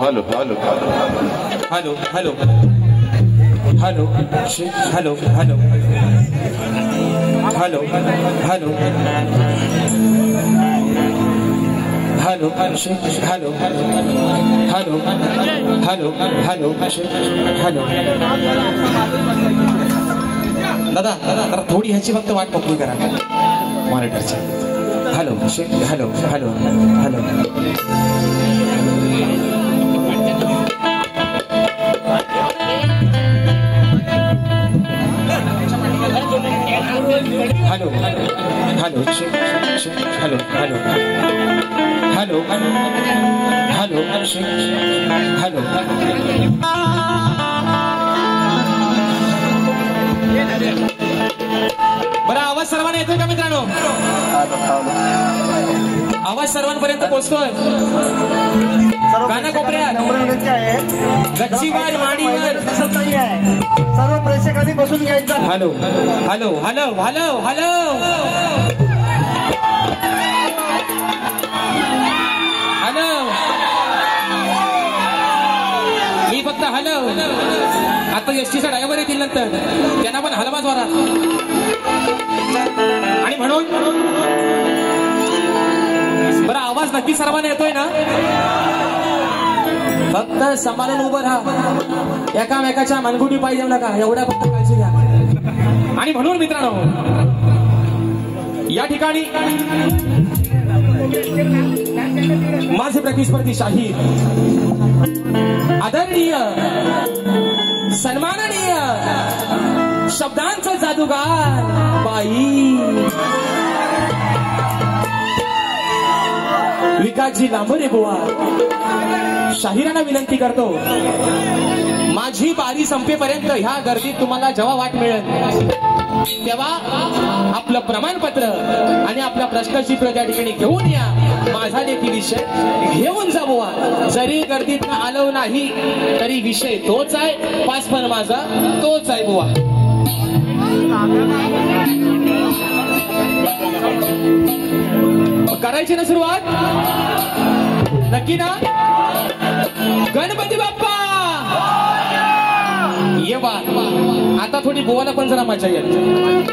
Hello hello hello hello hello hello hello hello hello hello hello hello hello hello hello दादा दादा थोडी ह्याची फक्त वाट मोकळी करा मॉनिटरची hello hello hello hello hello hello hello hello hello hello hello बरं आवाज सर्वांना येतोय का मित्रांनो? आवाज सर्वांपर्यंत पोहोचतोय कानाकोपऱ्यात गच्चीवर माडीवर सर्व प्रेक्षकांनी बसून घ्यायचं. Hello hello hello hello hello hello मी फक्त हॅलो आता एसटीचा ड्रायव्हर येतील नंतर त्यांना पण हलवाच वारा आणि म्हणून बरं आवाज नक्की सर्वांना येतोय ना? फक्त सांभाळून उभं राहा एकामेकाच्या मनगुटी पाहिजे नका एवढ्या फक्त काळजी घ्या. आणि म्हणून मित्रांनो या ठिकाणी माझे प्रतिस्पर्धी शाहीर आदरणीय सन्माननीय शब्दांचा जादूगार बाई विकासजी लांबरे बुवा शाहिरांना विनंती करतो माझी बारी संपेपर्यंत ह्या गर्दीत तुम्हाला जेव्हा वाट मिळेल तेव्हा आपलं प्रमाणपत्र आणि आपला प्रश्नचित्र त्या ठिकाणी घेऊन या. माझा देखील विषय घेऊन जा बुवा. जरी गर्दीत आलो नाही तरी विषय तोच आहे. पास पण माझा तोच आहे बुवा. करायची ना सुरुवात? नक्की ना? गणपती बाप्पा ये बा. आता थोडी बोवायला पण जरा मजा येईल.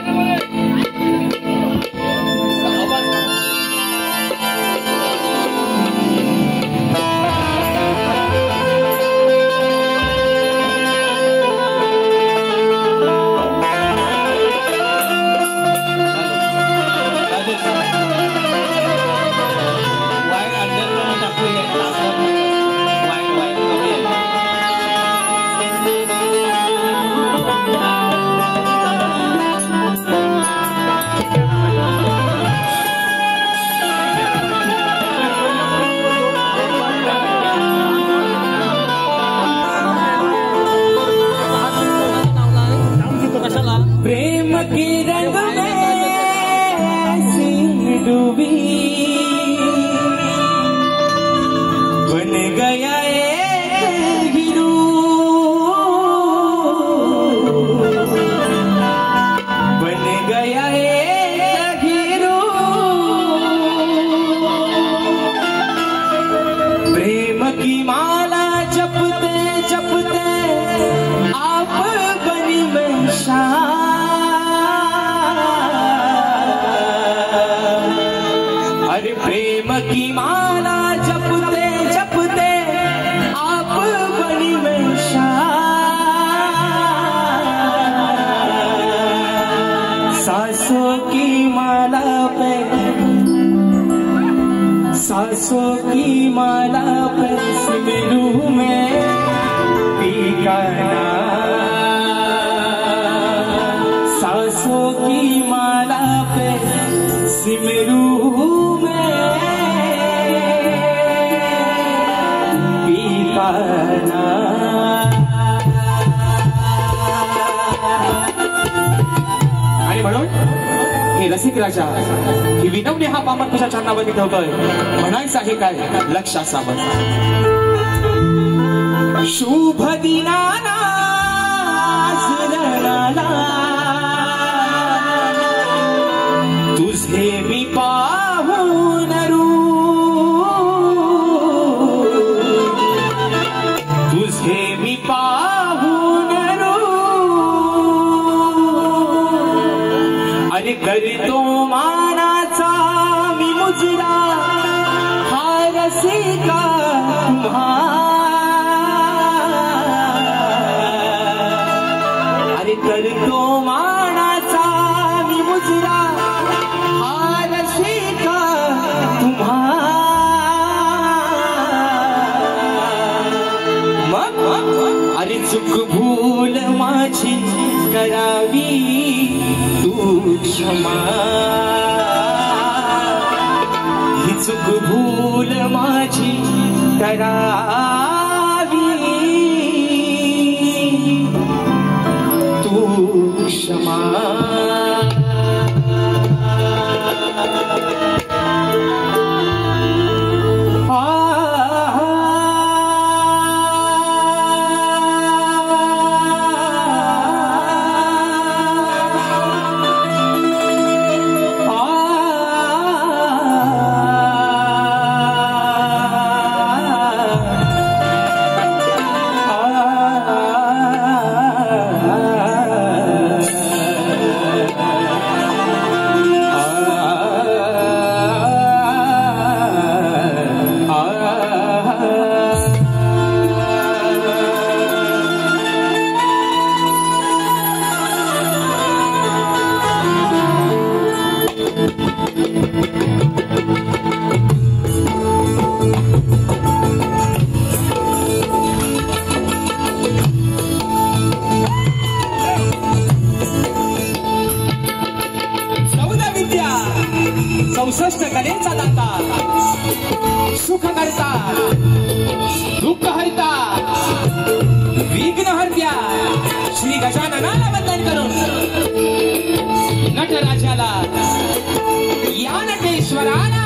सांसों की माला पर सिमरू में पीकाना. सांसों की माला पे सिमरू में रसिक राजा ही विनवणी हा पामर तुझ्या चरणावरती ठेवतोय. म्हणायचं आहे काय लक्षात सावध. शुभ दिनाना तुझे मी पाहून तुझे मी पाहून अरे करतो मानाचा मी मुजरा हा रसिका अरे करतो मानाचा मी मुजरा हा रसिका तुम्हा. अरे चूक भूल माझी करावी तू क्षमा. ही चूक भूल माझी करावी तू क्षमा. चौसष्ट कलेचा दाता सुख करता दुःख हरता विघ्न हरत्या श्री गजाननाला वंदन करून नटराजाला या नटेश्वराला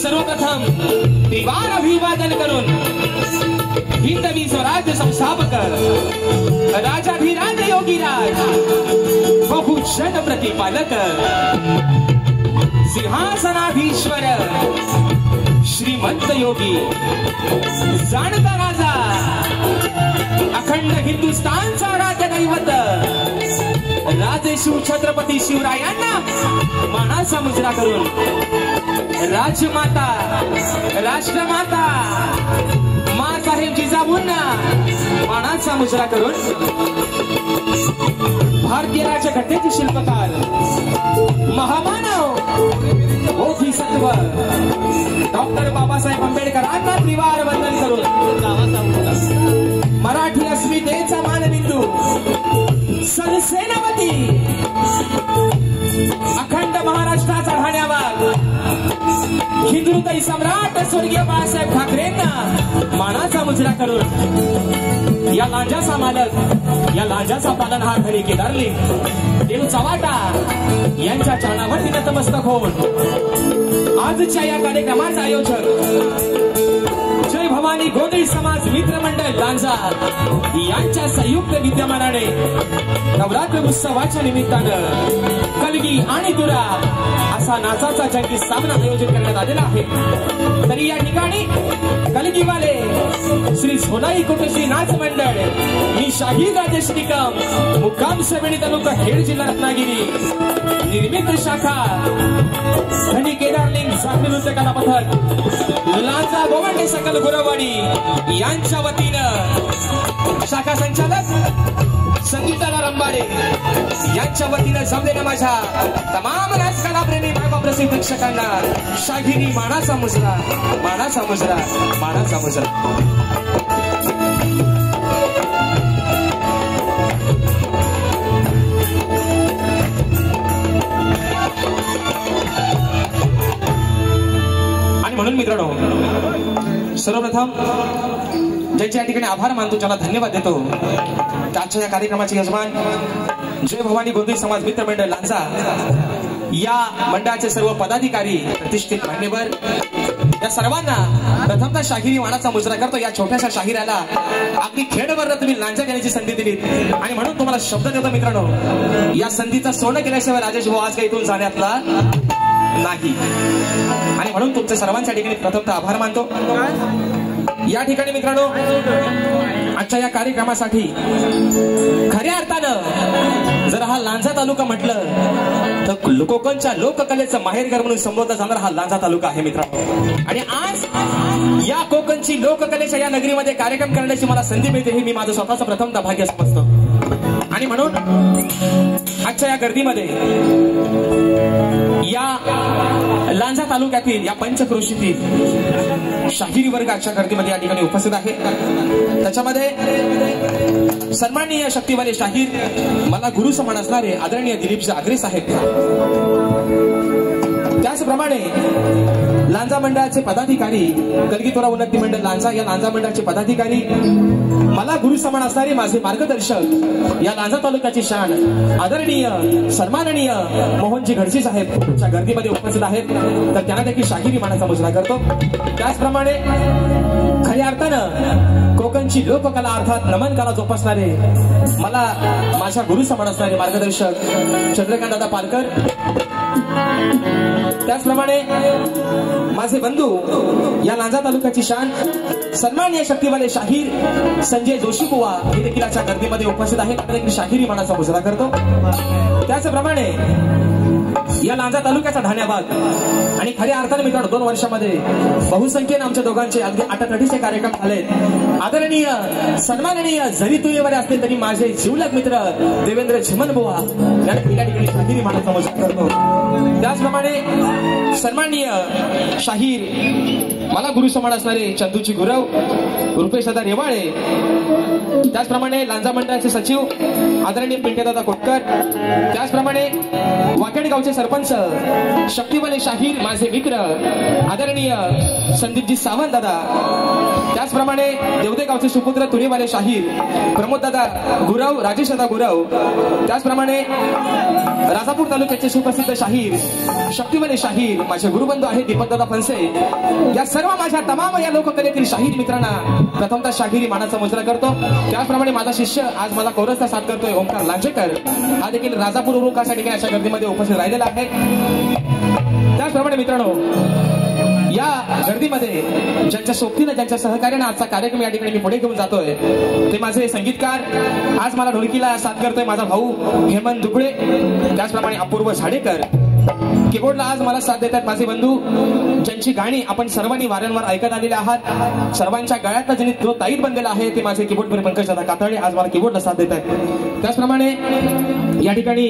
सर्वप्रथम त्रिवार अभिवादन करून हिंदवी स्वराज्य संस्थापक राजाधिराज योगीराज बहुजन प्रतिपालक सिंहासनाधीश्वर श्रीमंत योगी जाणता राजा अखंड हिंदुस्थानचा राज्य दैवत राजेशू छत्रपती शिवरायांना मानाचा मुजरा करून राजमाता राष्ट्रमाता माँसाहेब जिजाऊंना मानाचा मुजरा करून भारतीय राज्यघटनेचे शिल्पकार महामानव बोधिसत्व डॉक्टर बाबासाहेब आंबेडकरांना त्रिवार वंदन करून मराठी अस्मितेचा मानबिंदू सरसेनापती अखंड महाराष्ट्राचा ढाण्यावर हिंदुताई सम्राट स्वर्गीय बाळासाहेब ठाकरेंना मानाचा मुजरा करून या लांजाचा मालक या लांजाचा पालनहार घरी केदारली देव चव्हाटा यांच्या चरणावरती नतमस्तक होऊन आजच्या या कार्यक्रमाचं आयोजक जय भवानी गोंधळी समाज मित्र मंडळ लांजा यांच्या संयुक्त विद्यमानाने नवरात्र उत्सवाच्या निमित्तानं कलगी आणि तुरा असा नाचाचा जंगी सामना आयोजित करण्यात आलेला आहे. तरी या ठिकाणी कलगीवाले श्री झोलाई कुटुंबी नाच मंडळ मी शाहीर राजेश निकम मुक्काम सेवणी तालुका खेड जिल्हा रत्नागिरी निर्मित शाखा धनी केदारलिंग साखळी नृत्य कला पथक लांजा गोवंडे सकल गुरवाडी यांच्या वतीनं शाखा संचालक संगीताला रंबाडे यांच्या वतीनं जमलेल्या माझ्या तमाम नाचकला प्रेमी भागवत प्रेक्षकांना शाहिरी मानाचा मुजरा मानाचा मुजरा मानाचा मुजरा. म्हणून मित्रांनो सर्वप्रथम ज्यांचे या ठिकाणी आभार मानतो ज्याला धन्यवाद देतो आजच्या या कार्यक्रमाचे यजमान जय भवानी गोंधळी समाज मित्र मंडळ लांजा या मंडळाचे सर्व पदाधिकारी प्रतिष्ठित मान्यवर या सर्वांना प्रथमतः शाहिरी वाणाचा मुजरा करतो। या छोट्याशा शाहिराला अगदी खेडवर तुम्ही लांजा घेण्याची संधी दिली आणि म्हणून तुम्हाला शब्द देतो मित्रांनो, या संधीचा सोनं केल्याशिवाय राजेश भाऊ आज काही इथून जाण्यातला नाही आणि म्हणून तुमच्या सर्वांच्या ठिकाणी प्रथमतः आभार मानतो। या ठिकाणी मित्रांनो आजच्या या कार्यक्रमासाठी खऱ्या अर्थानं जर हा लांजा तालुका म्हटलं तर कोकणच्या लोककलेचं माहेरघर म्हणून संबोधला जाणारा हा लांजा तालुका आहे मित्रांनो। आणि आज या कोकणची लोककलेच्या या नगरीमध्ये कार्यक्रम करण्याची मला संधी मिळते हे मी माझं स्वतःचं प्रथमतः भाग्य समजतो आणि म्हणून आजच्या या गर्दीमध्ये या लांजा तालुक्यातील या पंचक्रोशीतील शाहिरी वर्ग आजच्या गर्दीमध्ये या ठिकाणी उपस्थित आहे। त्याच्यामध्ये सन्माननीय शक्तिवाले शाहीर मला गुरु समान असणारे आदरणीय दिलीप जागरे साहेब, त्याचप्रमाणे लांजा मंडळाचे पदाधिकारी कलगीतोरा उन्नती मंडळ लांजा या लांजा मंडळाचे पदाधिकारी मला गुरु समान असणारे माझे मार्गदर्शक या लांजा तालुक्याची शान आदरणीय सन्माननीय मोहनजी घडशी साहेब तुमच्या गर्दीमध्ये उपस्थित आहेत, तर त्यांना देखील शाहिरी मानाचा मुजरा करतो। त्याचप्रमाणे खऱ्या अर्थानं कोकणची लोककला अर्थात नमन कला जोपासणारे मला माझ्या गुरु समान असणारे मार्गदर्शक चंद्रकांत दादा पालकर, त्याचप्रमाणे माझे बंधू या लांजा तालुक्याची शान सन्माननीय शक्तिवाले शाहीर संजय जोशी बुवा हे देखील आजच्या गर्दीमध्ये उपस्थित आहेत, देखील शाहिरी मानाचा मुजरा करतो। त्याचप्रमाणे या लांजा तालुक्याचा धान्याबाग आणि खऱ्या अर्थाने मित्रांनो 2 वर्षामध्ये बहुसंख्येने आमच्या दोघांचे अगदी आटातटीचे कार्यक्रम झालेत। आदरणीय सन्माननीय जरी तुझेवर असले तरी माझे जिवलग मित्र देवेंद्र झिमन बुवा या ठिकाणी शाहिरी मानाचा मुजरा करतो। त्याचप्रमाणे सन्माननीय शाहीर मला गुरु समान असणारे चंदूची गुरव रुपेश दादा रेवाळे, त्याचप्रमाणे लांजा मंडळाचे सचिव आदरणीय पिंटेदादा कोटकर, त्याचप्रमाणे वाकेडगावचे सरपंच शक्तिवाले शाहीर माझे मित्र आदरणीय संदीपजी सावंत दादा, त्याचप्रमाणे देवदेगावचे सुपुत्र तुरेवाले शाहीर प्रमोद दादा गुरव राजेश दादा गुरव, त्याचप्रमाणे राजापूर तालुक्याचे सुप्रसिद्ध शाहीर शक्तिवाले शाहीर माझे गुरुबंधू आहे दीपक दादा फणसे। या सर्व माझ्या तमाम या लोककलेतील शाहीर मित्रांना प्रथमतः शाहिरी मानाचा मुजरा करतो। त्याचप्रमाणे माझा शिष्य आज मला कोरसचा साथ करतोय ओंकार लांजेकर, हा देखील राजापूर उरुकासाठी अशा गर्दीमध्ये उपस्थित राहिलेला आहे। त्याचप्रमाणे मित्रांनो या गर्दीमध्ये ज्यांच्या सोबतीनं ज्यांच्या सहकार्याने आजचा कार्यक्रम या ठिकाणी मी पुढे घेऊन जातोय ते माझे संगीतकार, आज मला ढोलकीला साथ करतोय माझा भाऊ हेमंत दुबळे, त्याचप्रमाणे अपूर्व झाडेकर, कीबोर्डला आज मला साथ देतात माझे बंधू ज्यांची गाणी आपण सर्वांनी वारंवार ऐकत आलेले आहात, सर्वांच्या गळ्यातला ज्यांनी जो ताईत बनलेला आहे ते माझे कीबोर्डवर पंकज दादा कातळे आज मला कीबोर्डला साथ देत आहेत। त्याचप्रमाणे या ठिकाणी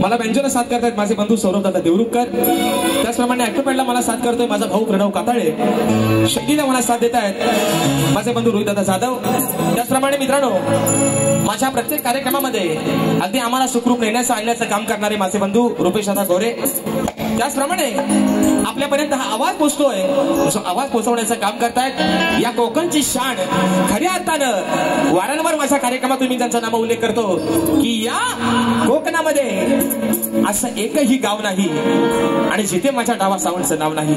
मला बेंजोला साथ करतायत माझे बंधू सौरभ दादा देवरुखकर, त्याचप्रमाणे ऍक्टोपॅडला मला साथ करतोय माझा भाऊ प्रणव कातळे, शैलीला मला साथ देत आहेत माझे बंधू रोहित दादा जाधव। त्याचप्रमाणे मित्रांनो माझ्या प्रत्येक कार्यक्रमामध्ये अगदी आम्हाला सुखरूप नेण्याचं आणण्याचं काम करणारे माझे बंधू रुपेश दादा गोरे, त्याचप्रमाणे आपल्यापर्यंत हा आवाज पोहोचतोय, जो आवाज पोहोचवण्याचं काम करतायत या कोकणची शान खऱ्या अर्थानं वारंवार माझ्या कार्यक्रमात मी त्यांचा नाम उल्लेख करतो की या कोकणामध्ये असं एकही गाव नाही आणि जिथे माझ्या डावा सावंतचं नाव नाही।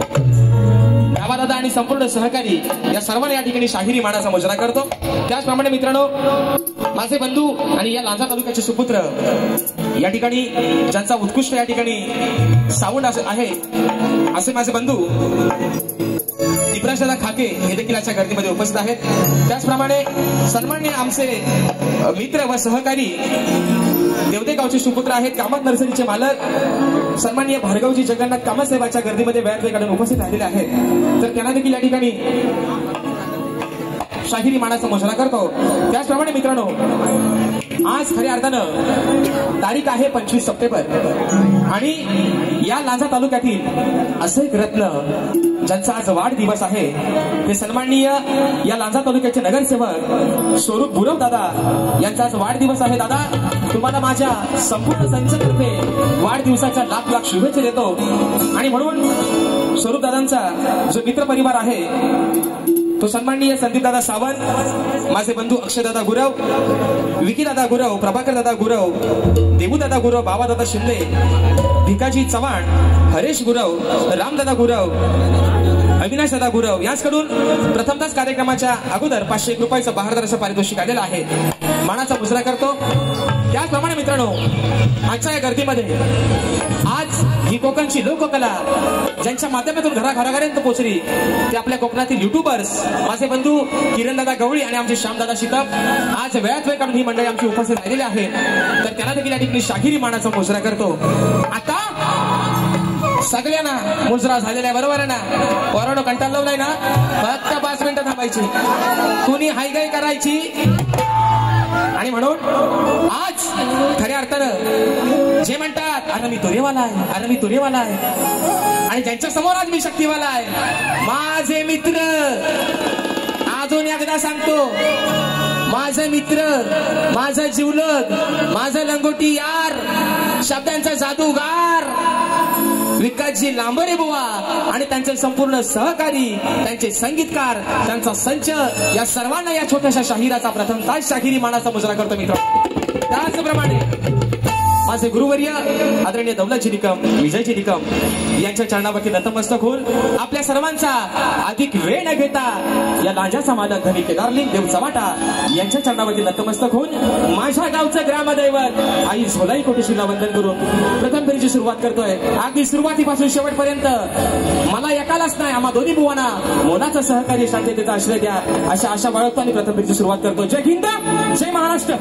दादा आणि संपूर्ण सहकारी या सर्वांना या ठिकाणी शाहिरी मानाचा मुजरा करतो। त्याचप्रमाणे मित्रांनो माझे बंधू आणि या लांजा तालुक्याचे सुपुत्र या ठिकाणी ज्यांचा उत्कृष्ट या ठिकाणी साऊंड आहे असे माझे बंधू इब्राहिम खाके हे देखील आजच्या गर्दीमध्ये उपस्थित आहेत। त्याचप्रमाणे सन्माननीय आमचे मित्र व सहकारी देवदेगावचे सुपुत्र आहेत कामत नर्सरीचे मालक सन्माननीय भार्गवजी जगन्नाथ कामत साहेबांच्या गर्दीमध्ये वेळात वेळ उपस्थित राहिलेले आहेत, तर त्यांना देखील या ठिकाणी शाहिरी मानाचा मुजरा करतो। त्याचप्रमाणे मित्रांनो आज खऱ्या अर्थानं तारीख आहे 25 सप्टेंबर आणि या लांजा तालुक्यातील असे एक रत्न ज्यांचा आज वाढदिवस आहे ते सन्माननीय या लांजा तालुक्याचे नगरसेवक स्वरूप गुरव दादा यांचा आज वाढदिवस आहे। दादा तुम्हाला माझ्या संपूर्ण संचातर्फे वाढदिवसाच्या लाख लाख शुभेच्छा देतो आणि म्हणून स्वरूप दादांचा जो मित्र परिवार आहे तो सन्माननीय संदीप दादा सावंत, माझे बंधू अक्षय दादा गुरव, विकी दादा गुरव, प्रभाकर दादा गुरव, देवू दादा गुरव, बाबा दादा शिंदे भिकाजी चव्हाण, हरेश गुरव, रामदादा गुरव, अविनाश दादा गुरव याचकडून प्रथमतःच कार्यक्रमाच्या अगोदर 501 रुपयाचं बहारदार असं पारितोषिक आलेलं आहे. मानाचा मुजरा करतो. त्याचप्रमाणे मित्रांनो, आजच्या या गर्दीमध्ये आज ही कोकणची लोककला ज्यांच्या माध्यमातून घराघरापर्यंत पोहोचली ते आपल्या कोकणातील युट्यूबर्स माझे बंधू किरणदादा गवळी आणि आमचे श्यामदादा शितप आज वेळात वेळ काढून ही मंडळी आमची उपस्थित राहिलेली आहे. तर त्यांना देखील या ठिकाणी शाहिरी मानाचा मुजरा करतो. आता सगळ्यांना मुजरा झालेला आहे, बरोबर आहे ना? पोरांनो कंटाळ लावलाय ना? फक्त 5 मिनिटं थांबायची, कुणी हायगाई करायची. आणि म्हणून आज खऱ्या अर्थानं जे म्हणतात अरे मी तुरेवाला आहे, अरे मी तुरेवाला आहे, आणि ज्यांच्या समोर आज मी शक्तीवाला आहे, माझे मित्र, अजून एकदा सांगतो, माझे मित्र, माझं जिवलग, माझं लंगोटी यार, शब्दांचा जादूगार विकासजी लांबरे बुवा आणि त्यांचे संपूर्ण सहकारी, त्यांचे संगीतकार, त्यांचा संच, या सर्वांना या छोट्याशा शाहिराचा प्रथमतः शाहिरी मानाचा मुजरा करतो मित्र. त्याचप्रमाणे माझे गुरुवर्य आदरणीय दौलतजी निकम, विजयजी निकम यांच्या चरणावरती नतमस्तक होऊन आपल्या सर्वांचा अधिक वेळ न घेता या लांजाचा मालक धनी केदारलिंग देव चव्हाटा यांच्या चरणावरती नतमस्तक होऊन माझ्या गावचं ग्रामदैवत आई झोलाई कोटेशीला वंदन करून प्रथम फेरीची सुरुवात करतोय. अगदी सुरुवातीपासून शेवटपर्यंत मला एकालाच नाही, आम्हा दोन्ही बुवांना मोलाचं सहकार्य, शांततेचा आश्रय द्या अशा आशा बाळगतो आणि प्रथम फेरीची सुरुवात करतो. जय हिंद, जय महाराष्ट्र.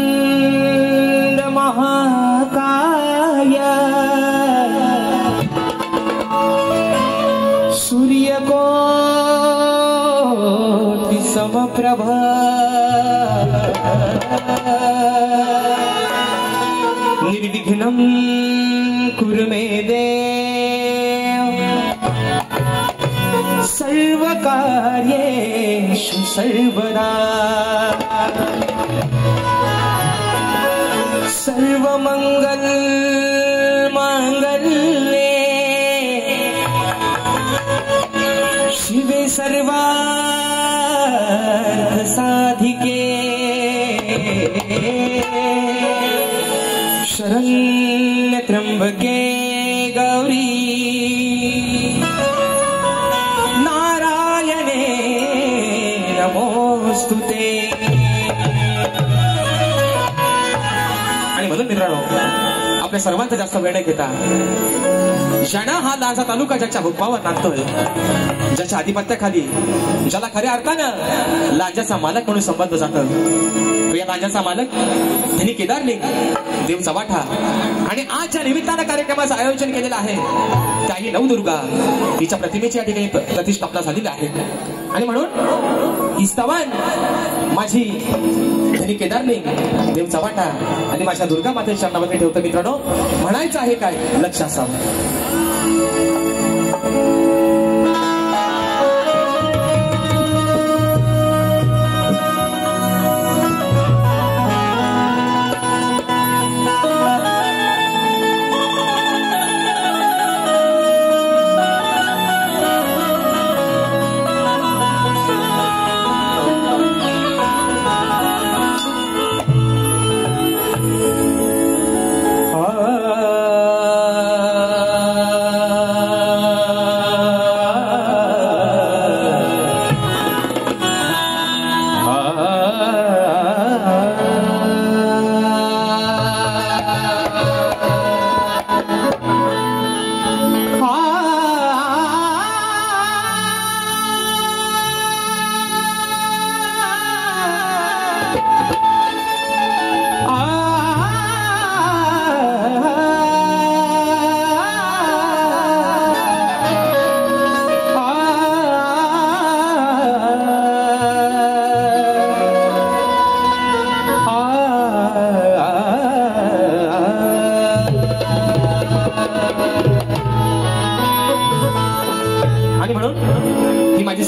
वक्रतुंड महाकाय सूर्यकोटि समप्रभ निर्विघ्नं कुरु मे देव सर्वकार्येषु सर्वदा सर्वमंगल मांगल्ये शिवे सर्वार्थ साधिके शरण्य त्र्यंबके गौरी नारायणे नमोस्तुते. आणि म्हणून मित्रांनो, आपल्या सर्वांचा जास्त वेळ न घेता ज्यानं हा लांजा तालुका ज्याच्या हुकमावर नांदतोय, ज्याच्या आधिपत्याखाली, ज्याला खऱ्या अर्थानं लांजाचा मालक म्हणून संबोधलं जातं, या लांजाचा मालक त्यांनी केदारलिंग देव चव्हाटा आणि आज ज्या निमित्तानं कार्यक्रमाचं आयोजन केलेलं आहे त्याही नवदुर्गा तिच्या प्रतिमेची या ठिकाणी प्रतिष्ठापना झालेली आहे. आणि म्हणून ही स्तवन माझी धनी केदारलिंग देव चव्हाटा आणि माझ्या दुर्गा मातेच्या चरणामध्ये ठेवतो. मित्रांनो, म्हणायचं आहे काय, लक्ष असावं.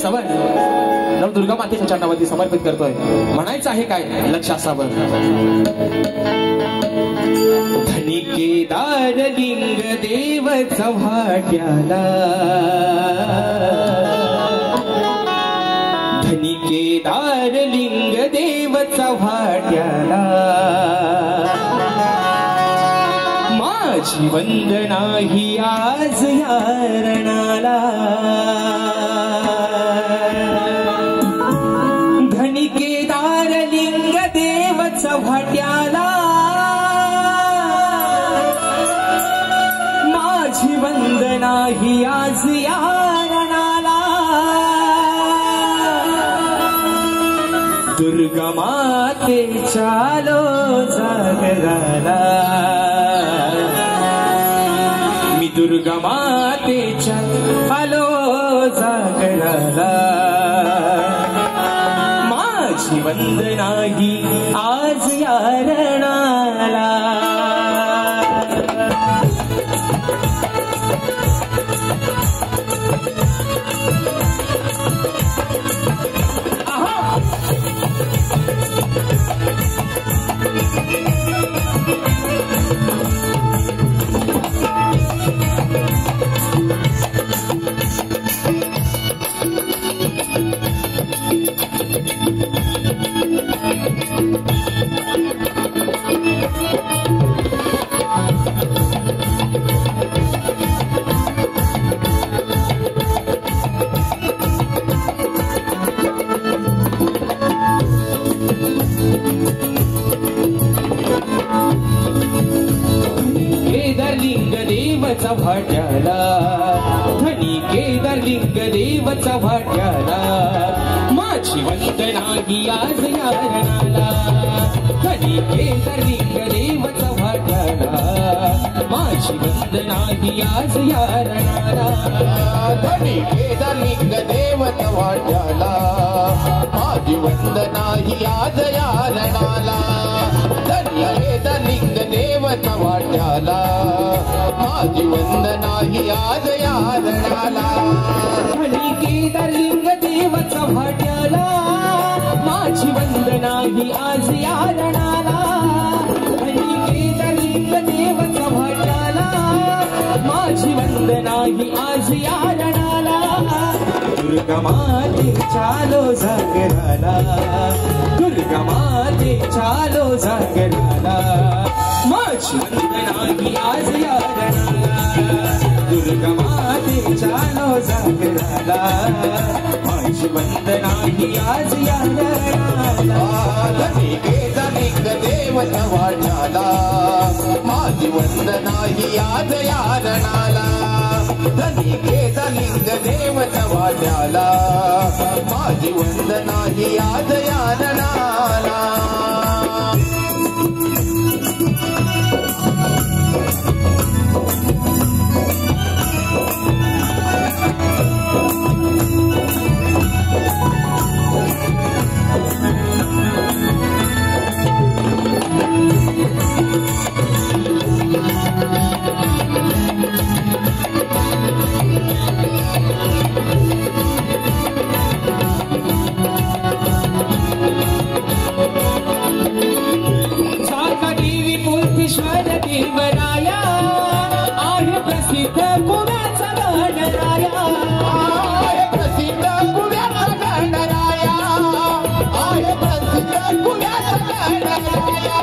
सवय दुर्गा मातेच्या चरणावरती समर्पित करतोय. म्हणायचं आहे काय, लक्ष असावं. धनी केदार लिंग देव चव्हाट्याला, धनी केदार लिंग देव चव्हाट्याला, माझी वंदना ही आज या रणाला. धनी केदार लिंग देव चव्हाट्याला, माझी वंदना ही आज या रणाला. दुर्गा मातेच्या लो जागराला, मी दुर्गा मातेच्या आलो जागराला. माझी वंदना ही आज या रणाला. लिंग देव चव्हाट्याला, धनी केदार लिंग देव चव्हाट्याला, माझी वंदना ही आज या रणाला. धनी केदार लिंग देव चव्हाट्याला, माझी वंदना ही आज या रणाला. धनी केदार लिंग देव चव्हाट्याला, माझी वंदना ही आज या रणाला. धनी केदार लिंग देव चव्हाट्याला, माझी वंदना ही आज या रणाला. धनी केदार लिंग देव चव्हाट्याला, माझी वंदना ही आज या रणाला. धनी केदार लिंग देव चव्हाट्याला, माझी वंदना ही आज या रणाला. दुर्गा मातेच्या लो जागराला, दुर्गा मातेच्या लो जागराला, माझी वंदना ही आज या रणाला. दुर्गा मातेच्या लो जागराला, माझी वंदना ही आज या रणाला. धनी केदार लिंग देव चव्हाट्याला, माझी वंदना ही आज या रणाला. धनी केदार लिंग देव चव्हाट्याला, माझी वंदना ही आज या रणाला. देवराया आहे प्रसिद्ध पुण्याचा गणराया, आहे प्रसिद्ध पुण्याचा गणराया, आहे प्रसिद्ध पुण्याचा गणराया.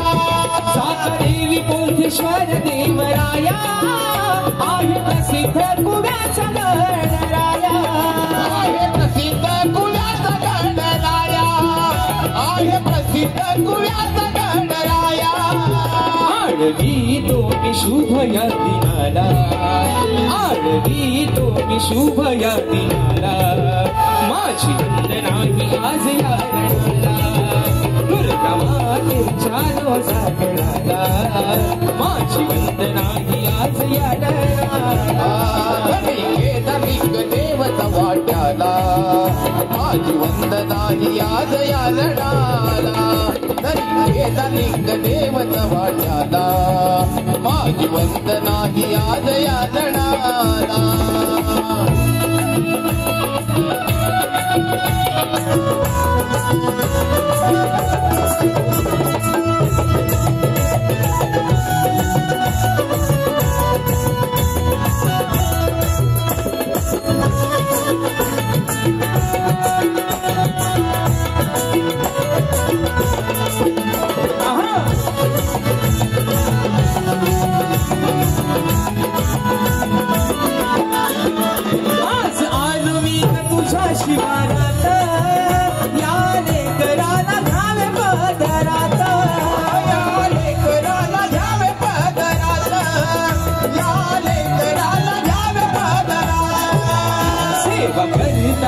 साखरदेवी पोथेश्वर देवराया आहे प्रसिद्ध पुण्याचा गणराया, आहे प्रसिद्ध पुण्याचा गणराया, आहे प्रसिद्ध पुण्याचा गणराया. आळवी तुम्ही शुभ या दिनाला, आळवी तुम्ही शुभ या दिनाला, माझी वंदना ही आज या रणाला. दुर्गा मातेच्या लो जागराला, माझी वंदना ही आज या रणाला. धनी केदार लिंग देव चव्हाट्याला, माझी वंदना ही आज या रणाला. धनी केदार लिंग देव चव्हाट्याला, माझी वंदना ही आज या रणाला.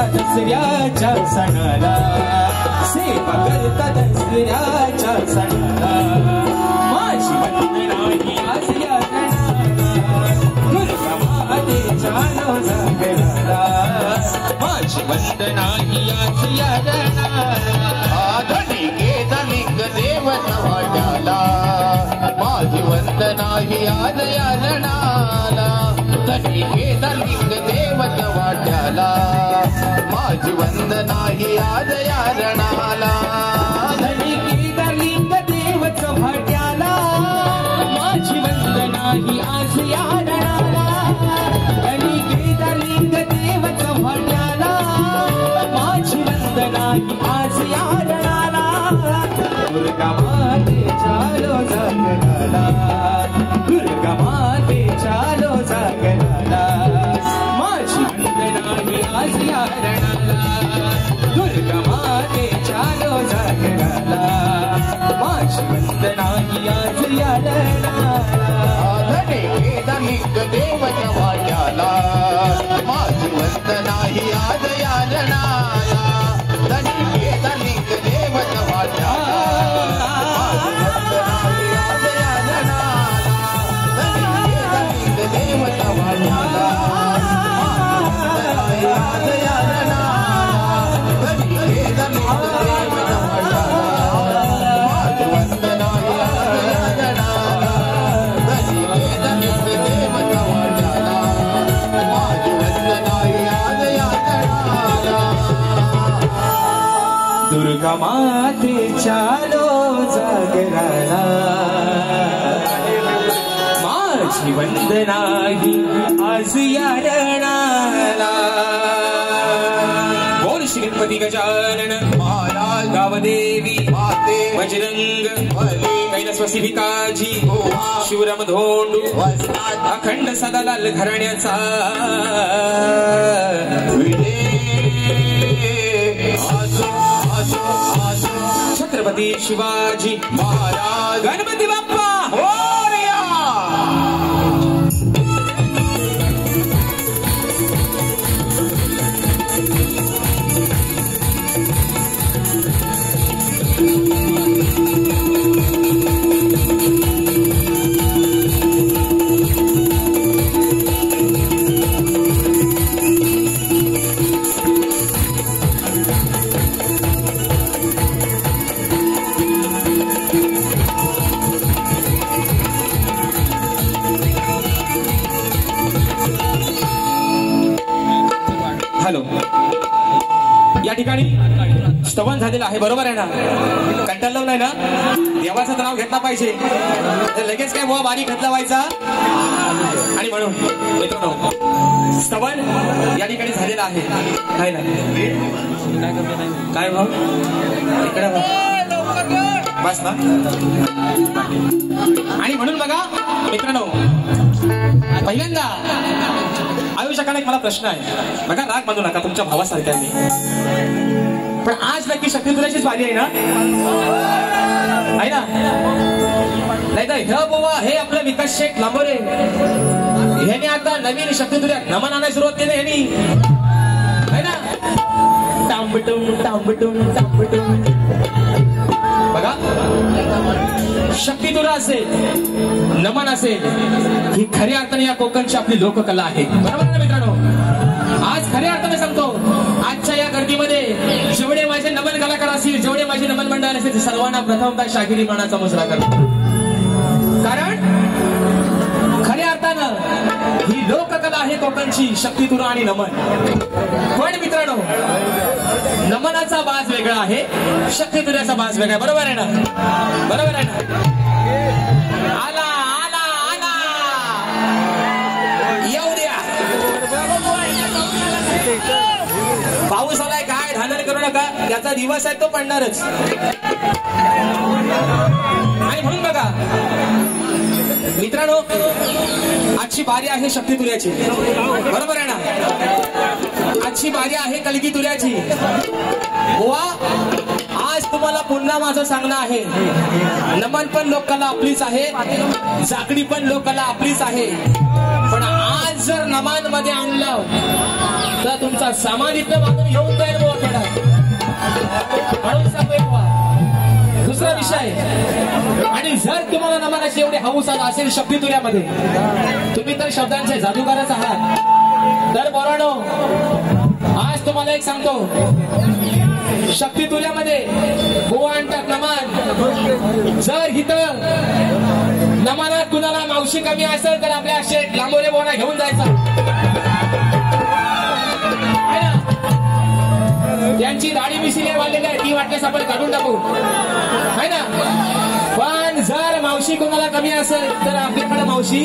दसऱ्याच्या सणाला सेवा करता दसऱ्याच्या सणाला माझी वंदना ही आज या गणाला दुर्गा मातेच्या जागराला माझी वंदना ही आज या गणाला धनिक देवत वाट्याला माझी वंदना ही आज या रणाला धनिक देवत वाट्याला माझी वंदना ही आज या रणाला धनिक देवत वाट्याला माझी वंदना ही आज या रणाला धनिक देवत वाट्याला माझी वंदना ही आज या रणाला दुर्गा माते चालो जागराला दुर्गा माते चालो जागराला माझी वंदना ही आज या रणाला दुर्गा माते चालो जागराला माझी वंदना ही आज या रणाला धनिक देवत वाट्याला माझी वंदना ही आज या रणाला धनिक देवत वाट्याला देवत वाट्याला दुर्गा माते चालो जागराला माझी वंदना ही आज या रणाला बोल श्री गणपती गजानन महाराज गावदेवी माते बजरंग बली कैलासवासी भिकाजी गोवा शिवराम धोंडू वसनात अखंड सदालाल घराण्याचा विडे आसो आसो आसो छत्रपती शिवाजी महाराज गणपती बाप्पा मोरया हॅलो या ठिकाणी स्तवन झालेलं आहे बरोबर आहे ना कंटाळलं नाही ना देवाचं नाव घेतला पाहिजे तर लगेच काय बुवा बारी घातला व्हायचा आणि म्हणून मित्रांनो स्तवन या ठिकाणी झालेलं आहे काय ना काय भाऊ इकडे बस ना आणि म्हणून बघा मित्रांनो पहिल्यांदा आयुष्याकडे एक मला प्रश्न आहे बघा राग मानू नका तुमच्या भावासारख्या मी पण आज नक्की शक्तिधुराचीच बारी आहे ना नाही तर हे बोवा हे आपलं विकास शेठ लांबोरे ह्याने आता नवीन शक्तिधुऱ्या नमन आणायला सुरुवात केली ह्यानी है ना टांबटून टांबटून टांबटून बघा शक्तिधुरा असेल नमन असेल ही खऱ्या अर्थाने या कोकणची आपली लोककला आहे बरोबर ना मित्रांनो आज खऱ्या अर्थाने सांगतो आजच्या या गर्दीमध्ये जेवढे माझे नमन कलाकार असतील जेवढे माझे नमन मंडळ असेल सर्वांना प्रथमतः शाहिरी मानाचा मुजरा करतो कारण खऱ्या अर्थानं ही लोककला आहे कोकणची शक्तिधुरा आणि नमन पण मित्रांनो नमनाचा बाज वेगळा आहे शक्तिधुऱ्याचा बाज वेगळा बरोबर आहे ना बरोबर आहे ना आला आला आला येऊ द्या पाऊस आलाय काय धांदल करू नका त्याचा दिवस आहे तो पडणारच आणि म्हणून बघा मित्रांनो आजची बारी आहे शक्तिधुऱ्याची बरोबर आहे ना आजची बारी आहे कलगीधुऱ्याची बुवा आज तुम्हाला पुन्हा माझं सांगणं आहे नमन पण लोककला आपलीच आहे जाकडी पण लोककला आपलीच आहे पण आज आज जर नमान मध्ये आणलं तर तुमचा सामान इथं बांधून घेऊन जाईल बुवा थोडा. म्हणून सांगतोय बुवा. दुसरा विषय, आणि जर तुम्हाला नमानाची एवढी हौस असेल शक्ती तुऱ्यामध्ये, तुम्ही तर शब्दांचे जादूगारच आहात, तर पोरांनो आज तुम्हाला एक सांगतो, शक्ती तुऱ्यामध्ये बुवा आणतात नमान. जर इथं नमानात कुणाला मावशी कमी असेल तर आपल्या शेठ लांबोरे बोना घेऊन जायचा. त्यांची दाढी मिशिले वाढलेली आहे, ती वाटल्यास आपण काढून टाकू, है ना. पण जर मावशी कोणाला कमी असेल तर आपल्याकडे मावशी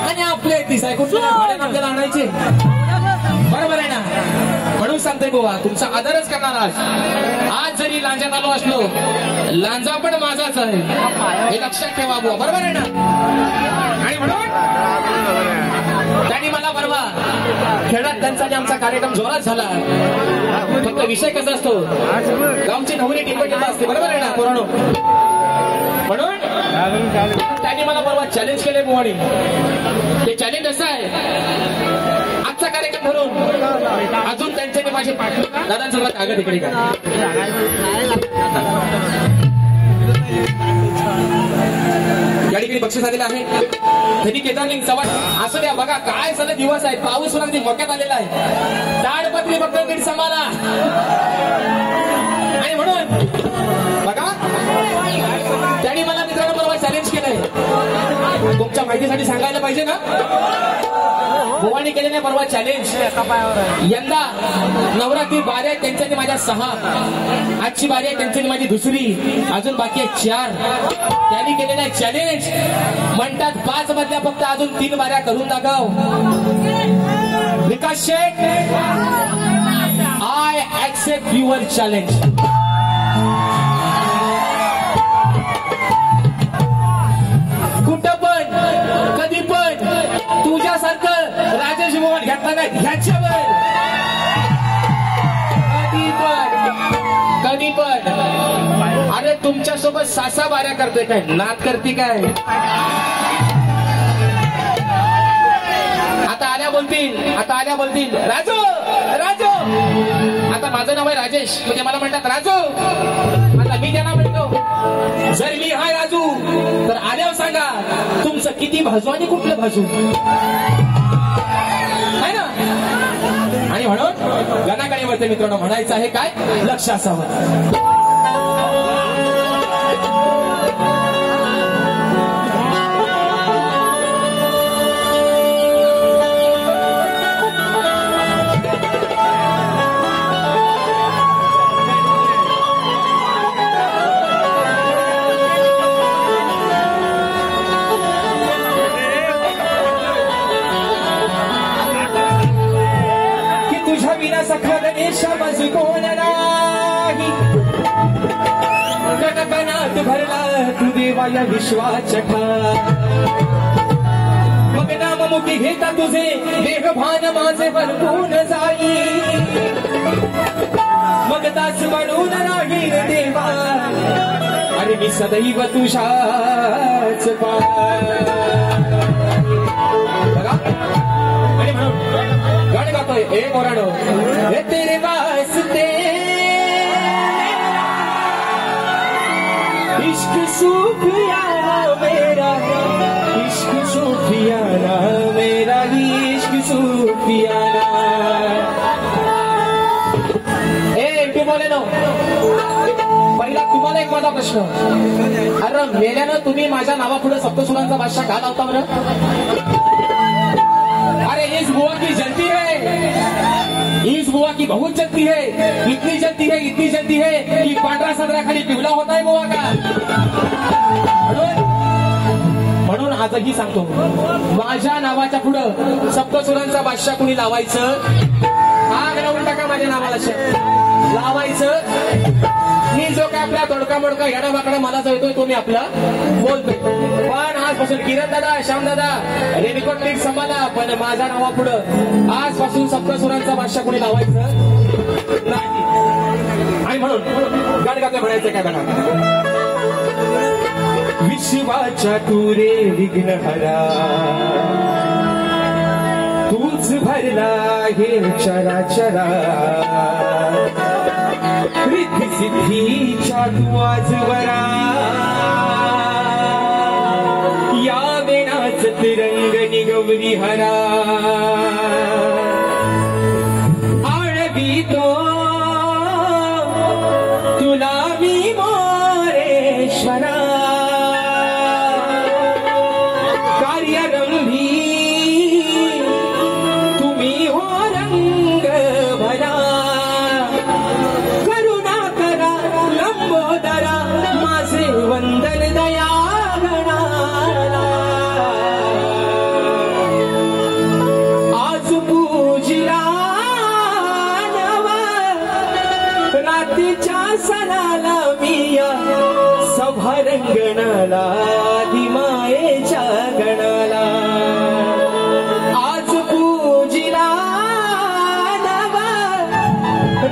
आणि आपले तीस आहे कुठल्या आपल्याला आणायचे, बरोबर आहे ना. म्हणून सांगतोय बुवा, तुमचा आदरच करणार. आज जरी लांजात आलो असलो, लांजा पण माझाच आहे हे लक्षात ठेवा बुवा, बरोबर आहे ना. आणि म्हणून त्यांनी मला परवा खेळात त्यांचा आमचा कार्यक्रम जोरात झाला. फक्त विषय कसा असतो, गावची नवरी टिपटिप असते, बरोबर आहे ना पोरांनो. म्हणून त्यांनी मला परवा चॅलेंज केले बुवानी. ते चॅलेंज असं आहे, आजचा कार्यक्रम धरून अजून त्यांच्याने माझे पाठवले दादांचा कागद इकडे का या ठिकाणी बक्षीस आलेलं आहे. त्यांनी केदारलिंग सवाट असं द्या. बघा काय सगळे दिवस आहेत, पाऊस अगदी मोक्यात आलेला आहे, ताडपत्री फक्त नीट सांभाळा. आणि म्हणून बघा त्यांनी मला मित्रांनो बरोबर चॅलेंज केलंय. तुमच्या माहितीसाठी सांगायला पाहिजे ना, बुवानी केले नाही परवा चॅलेंज. यंदा नवरात्री बारी आहे त्यांच्यानी माझ्या 6, आजची बारी आहे त्यांच्यानी माझी दुसरी, अजून बाकी आहे 4. त्यांनी केलेला चॅलेंज म्हणतात 5 मधल्या फक्त अजून 3 बाऱ्या करून दाखव. विकास शेठ, आय ऍक्सेप्ट युअर चॅलेंज. कुठं पण कधी पण तुझ्यासारखं राजेश मोहन घेतला नाही, ह्याच्यावर कधी पण. अरे तुमच्यासोबत 6 बाऱ्या करते काय, नाद करते काय. आता आल्या बोलतील राजू राजू. आता माझं नाव आहे राजेश, म्हणजे मला म्हणतात राजू. आता मी त्यांना म्हणतो, जर मी हाय राजू तर आल्यावर सांगा तुमचं किती भाजू आणि कुठलं भाजू, आहे ना. आणि म्हणून गणाकडे वरते मित्रांनो म्हणायचं आहे काय, लक्ष असावं. सखा गणेश माझी कोण नाही, कटकनात भरला तू देवा या विश्वाच्या. मग नाममुखी घेता तुझे देहभान माझे भरपून जाई, मग दास म्हणून राहील देवा, अरे मी सदैव तुझ्याच पाय. बघा आणि म्हणून गाणं गातोय हे पोरांनो, हे तेरे वास्ते इश्क सूफियाना मेरा, इश्क सूफियाना मेरा, इश्क सूफियाना. ए बोले नो, पहिला तुम्हाला एक माझा प्रश्न, अरे मेल्यानं तुम्ही माझ्या नावापुढे सप्तसुरांचा बादशाह का लावता बरं. अरे इस बुआ की जलती है, इस बुआ की बहुत जलती है, इतनी जलती है इतनी जलती है कि पांढरा सदरा खाली पिवला होता है बुआ का. म्हणून आजही सांगतो, माझ्या नावाच्या पुढं सप्तसुरांचा बादशाह कुणी लावायचं, आग लावून टाका माझ्या नावाला लावायचं. मी जो काय आपला तोडका मोडका येडा वाकडा मला जो येतोय तो मी आपला बोलतोय. पण आजपासून किरण दादा, श्याम दादा रेनकोट नीट सांभाळा, पण माझ्या नावा पुढं आजपासून सप्तसुरांचा बादशाह कोणी लावायचं नाही. आणि म्हणून गाणं गाते म्हणायचं काय बघा, विश्वाच्या तुरे विघ्नहरा भरला हे चराचरा रिद्धी सिद्धीच्या तू आजवरा या वेणाच तिरंग निगवरी हरा आळवितो तुला मी मोरेश्वरा कार्यरंभी तुम्ही हो रंग भरा करुणा करा लंबोदरा माझे वंदन दया गणाला आज पूजिला नवा रात्रीच्या सणाला मिया सभा रंगणाला दिमायेच्या गणाला आज पूजिला नवा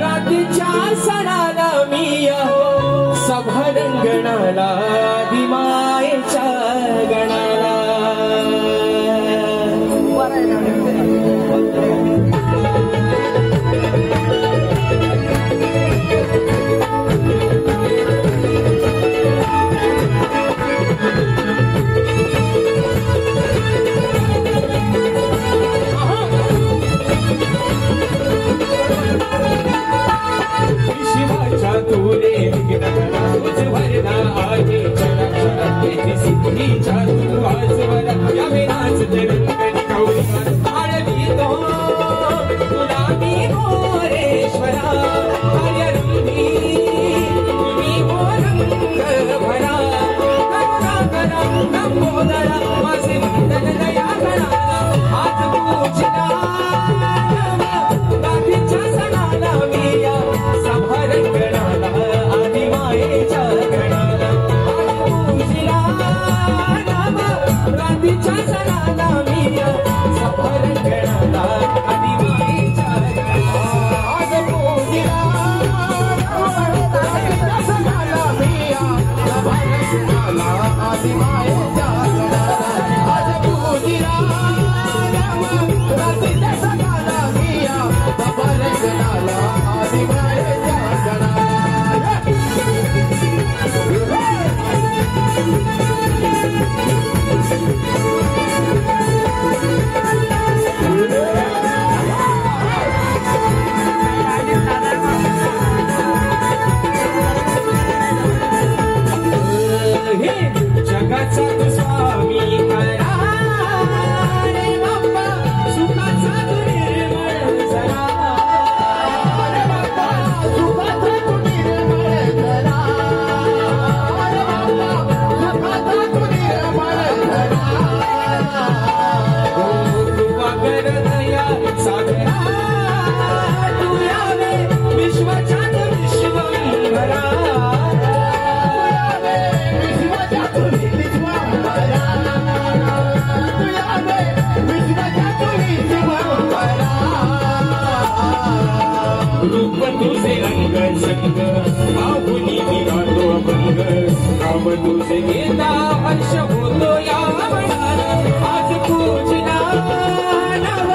रात्रीच्या सणाला मिया सभा रंगणाला दिमायेच्या गणाला शिवाच्या तुरे भरला आहे सिद्धीच्या तू आजवरा या विनाच जगत गौरी आळवितो तुला मी मोरेश्वरा कार्यरंभी तुम्ही हो रंग भरा करुणा करा लंबोदरा माझे वंदन दया गणाला आज पूजिला रात्रीच्या सणाला मिया सभा रंगणाला आदि मायेच्या गणाला पूजिला रात्रीच्या सणाला मिया सभा रंगणाला आदि मायेच्या गणाला आज पूजिला रात्रीच्या सणाला मिया सभा रंगणाला आदि मायेच्या गणाला आज पूजिला रात्रीच्या सणाला मिया सभा रंगणाला आदि मायेच्या गणाला जगाचा तू स्वामी करा रे बाप्पा सुखाचा तू निर्मळ जरा रे बाप्पा सुखाचा तू निर्मळ जरा रे बाप्पा सुखाचा तू निर्मळ जरा कृपा कर दया सागरा तू यावे विश्वाच्या विश्वंभरा रूप तुझे रंग संग बाहुली निघालो अभंग काम तुझे घेता हर्ष होतो या मनाला आज पूजिला नव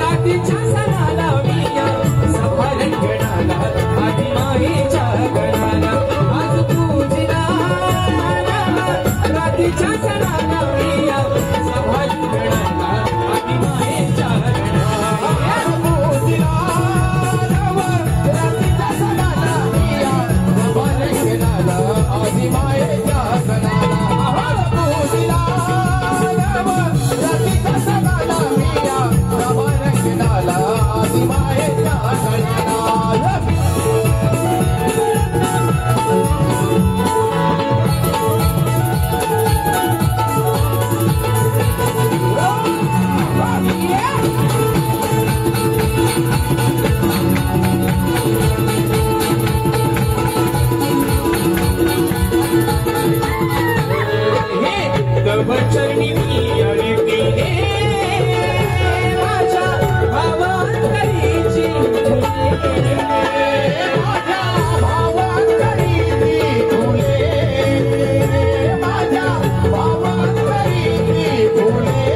रात्रीच्या सणाला मिया सभा रंगणाला आदि मायेच्या गणाला आज पूजिला नव रात्रीच्या सणाला मिया सभा रंगणाला आदि मायेच्या गणाला पूजिला आदि मायेच्या गणाला पूजिला रात्रीच्या सणाला मिया सभा रंगणाला आदि मायेच्या गणाला तब चरणी अडविले माझ्या भावांतरीची माझ्या भावांतरीची फुले माझ्या भावांतरीची फुले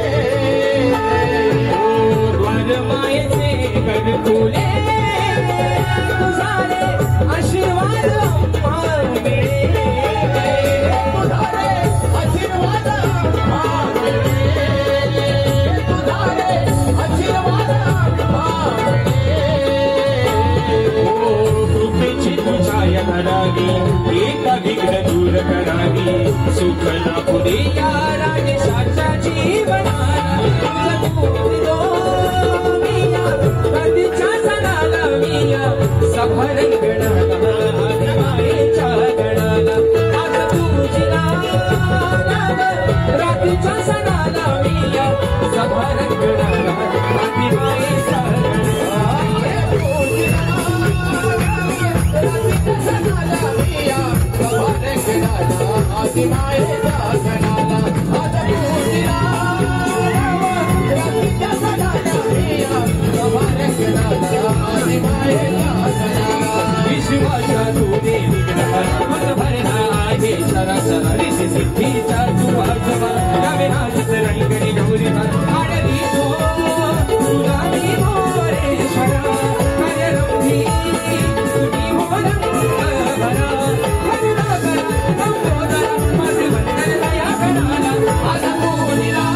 रात्रीच्या सणाला विया सभा रंगणाला आदिमायेचा विश्वाच्या तुझे मन भरला आहे सरासर सिद्धीचा तुझा नवे नाचत रंगणी गौरी आडली तुला मी मोरेश्वरा हरे रंगी तुझी मोर भरा हरिदा करा नंबोदरा माझे वंदन दया गणाला आज कोणीला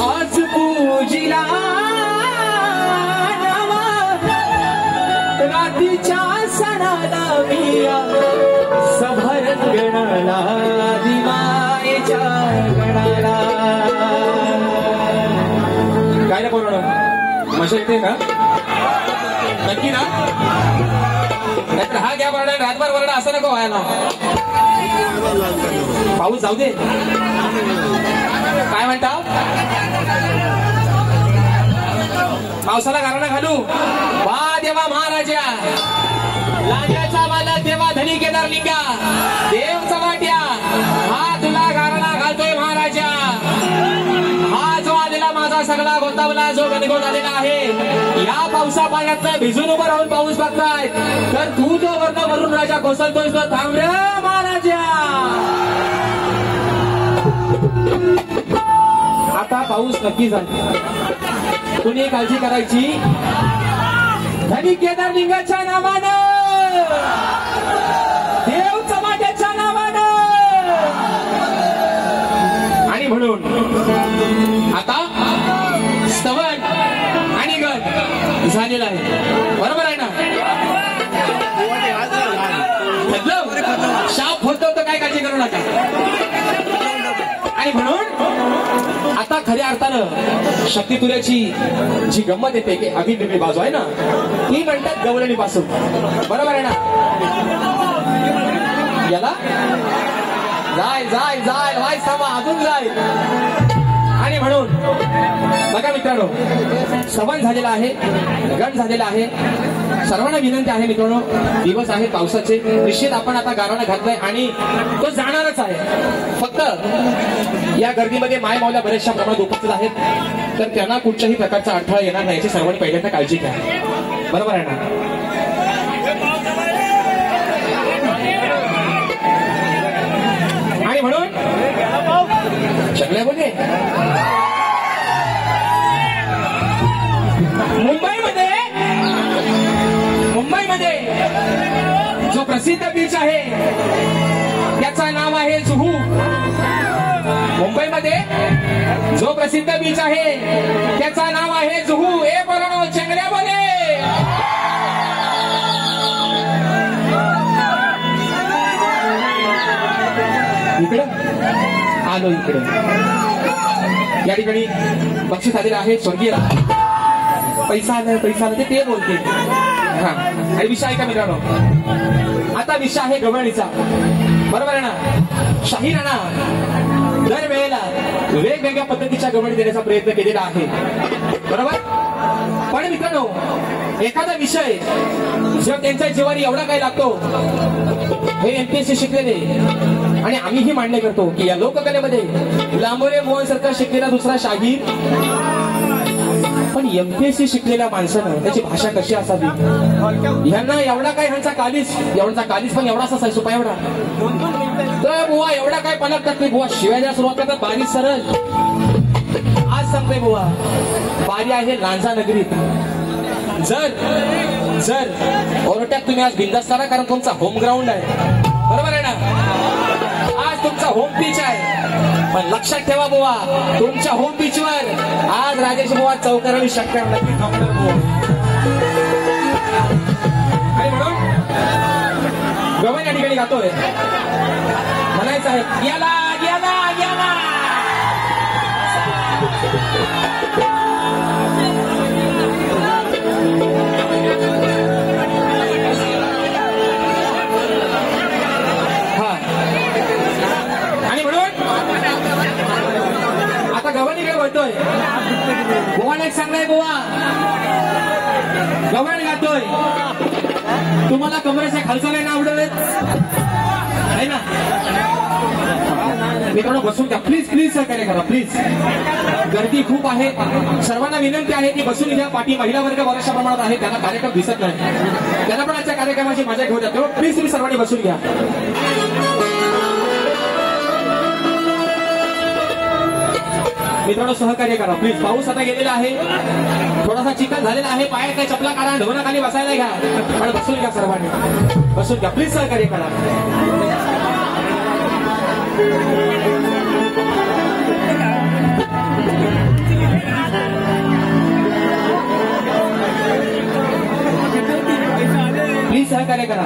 आज पूजिला रात्रीच्या सणाला मिया सभरत गणाला दिमायेच्या गणाला काय रे बोलणं मजा येते का नक्की ना नाहीतर हा घ्या बरडा रातभर बरडा असं नको व्हायला पाऊस जाऊ दे काय म्हणता पावसाला गारणं घालू वा देवा महाराजा लांजाचा मालक देवा धनी केदार लिंगा देव चवाट्या हा तुला गारणा घालतोय महाराजा हा जो आलेला माझा सगळा गोतावला जो गणगोत आलेला आहे या पावसा पाण्यात भिजून उभं राहून पाऊस बघताय तर तू जो वर्ण वरून राजा कोसळतोय तो थांब रे महाराजा आता पाऊस नक्की झाला कुणी काळजी करायची धनी केदार लिंगाच्या नावानं देव चमाट्याच्या नावानं आणि म्हणून आता स्तवन आणि गण झालेला आहे बरोबर आहे ना शाप होतो तर काय काळजी करू नका आणि म्हणून आता खऱ्या अर्थानं शक्ती तुऱ्याची जी गंमत येते की अभिवेगळी बाजू आहे ना ती म्हणतात गवळणी पासून बरोबर आहे ना याला जाय जाय जाय वाय सामा अजून जाय आणि म्हणून बघा मित्रांनो सवन झालेला आहे गण झालेला आहे सर्वांना विनंती आहे मित्रांनो दिवस आहे पावसाचे निश्चित आपण आता गाराणा घातलाय आणि तो जाणारच आहे फक्त या गर्दीमध्ये माय मावल्या बऱ्याचशा प्रमाणात उपस्थित आहेत तर त्यांना कुठच्याही प्रकारचा अडथळा येणार नाही याची सर्वांनी पहिल्यांदा काळजी घ्या बरोबर आहे ना आणि म्हणून सगळ्या बोलले मुंबईमध्ये जो प्रसिद्ध बीच आहे त्याचं नाव आहे जुहू मुंबईमध्ये जो प्रसिद्ध बीच आहे त्याचं नाव आहे जुहू ए बरोबर चेंगल्या बोले इकडं आलो इकडं या ठिकाणी बक्षीस आलेलं आहे स्वर्गीय पैसा आला ते बोलते हा आणि विषय आहे का मित्रांनो आता विषय आहे गवळणीचा बरोबर आहे ना शाही राणा दरवेळेला वेगवेगळ्या पद्धतीच्या गवळणी देण्याचा प्रयत्न केलेला आहे बरोबर पण मित्रांनो एखादा विषय जर त्यांच्या जीवारी एवढा काय लागतो हे एमपीएससी शिकलेले आणि आम्हीही मान्य करतो की या लोककलेमध्ये लांबोरे मोहन सरकार शिकलेला दुसरा शाहीर पण एमपीएससी शिकलेल्या माणसानं त्याची भाषा कशी असावी यांना एवढा काय ह्यांचा कालीस पण एवढा असा सुपा एवढा तर बुवा एवढा काय पलक करते बुवा शिवायला सुरुवात करतात बारीक सरळ आज सांगते बुवा बारी आहे लांजा नगरीत जर ओरट्यात तुम्ही आज बिंदास करा कारण तुमचा होम ग्राउंड आहे बरोबर आहे ना आज तुमचा होम पिच आहे लक्षात ठेवा बुवा, तुमच्या होम बीचवर आज राजेश बुवा चौकारावी शक्कर नक्की थांबणार बुवा. आणि म्हणून गवई या ठिकाणी गातोय, म्हणायचं आहे गेला गेला गेला. आणि म्हणून आता गव्हाणी काय म्हणतोय, गोवाला एक सांगलाय बुवा, गव्हाण गातोय, तुम्हाला कमरेच्या खालचं नाही ना आवडत आहे ना. मित्रांनो बसून घ्या प्लीज, प्लीज सहकार्य करा प्लीज. गर्दी खूप आहे, सर्वांना विनंती आहे की बसून घ्या. पाठी महिला वर्ग बऱ्याचशा प्रमाणात आहे, त्यांना कार्यक्रम दिसत नाही, त्यांना पण आजच्या कार्यक्रमाची मजा घेऊ द्या. तेव्हा प्लीज तुम्ही सर्वांनी बसून घ्या. मित्रांनो सहकार्य करा प्लीज. पाऊस आता गेलेला आहे, थोडासा चिखल झालेला आहे, पायात काय चपला काढा, ढोनाखाली बसायला घ्या, पण बसून घ्या सर्वांनी, बसून घ्या प्लीज, सहकार्य करा. प्लीज सहकार्य करा.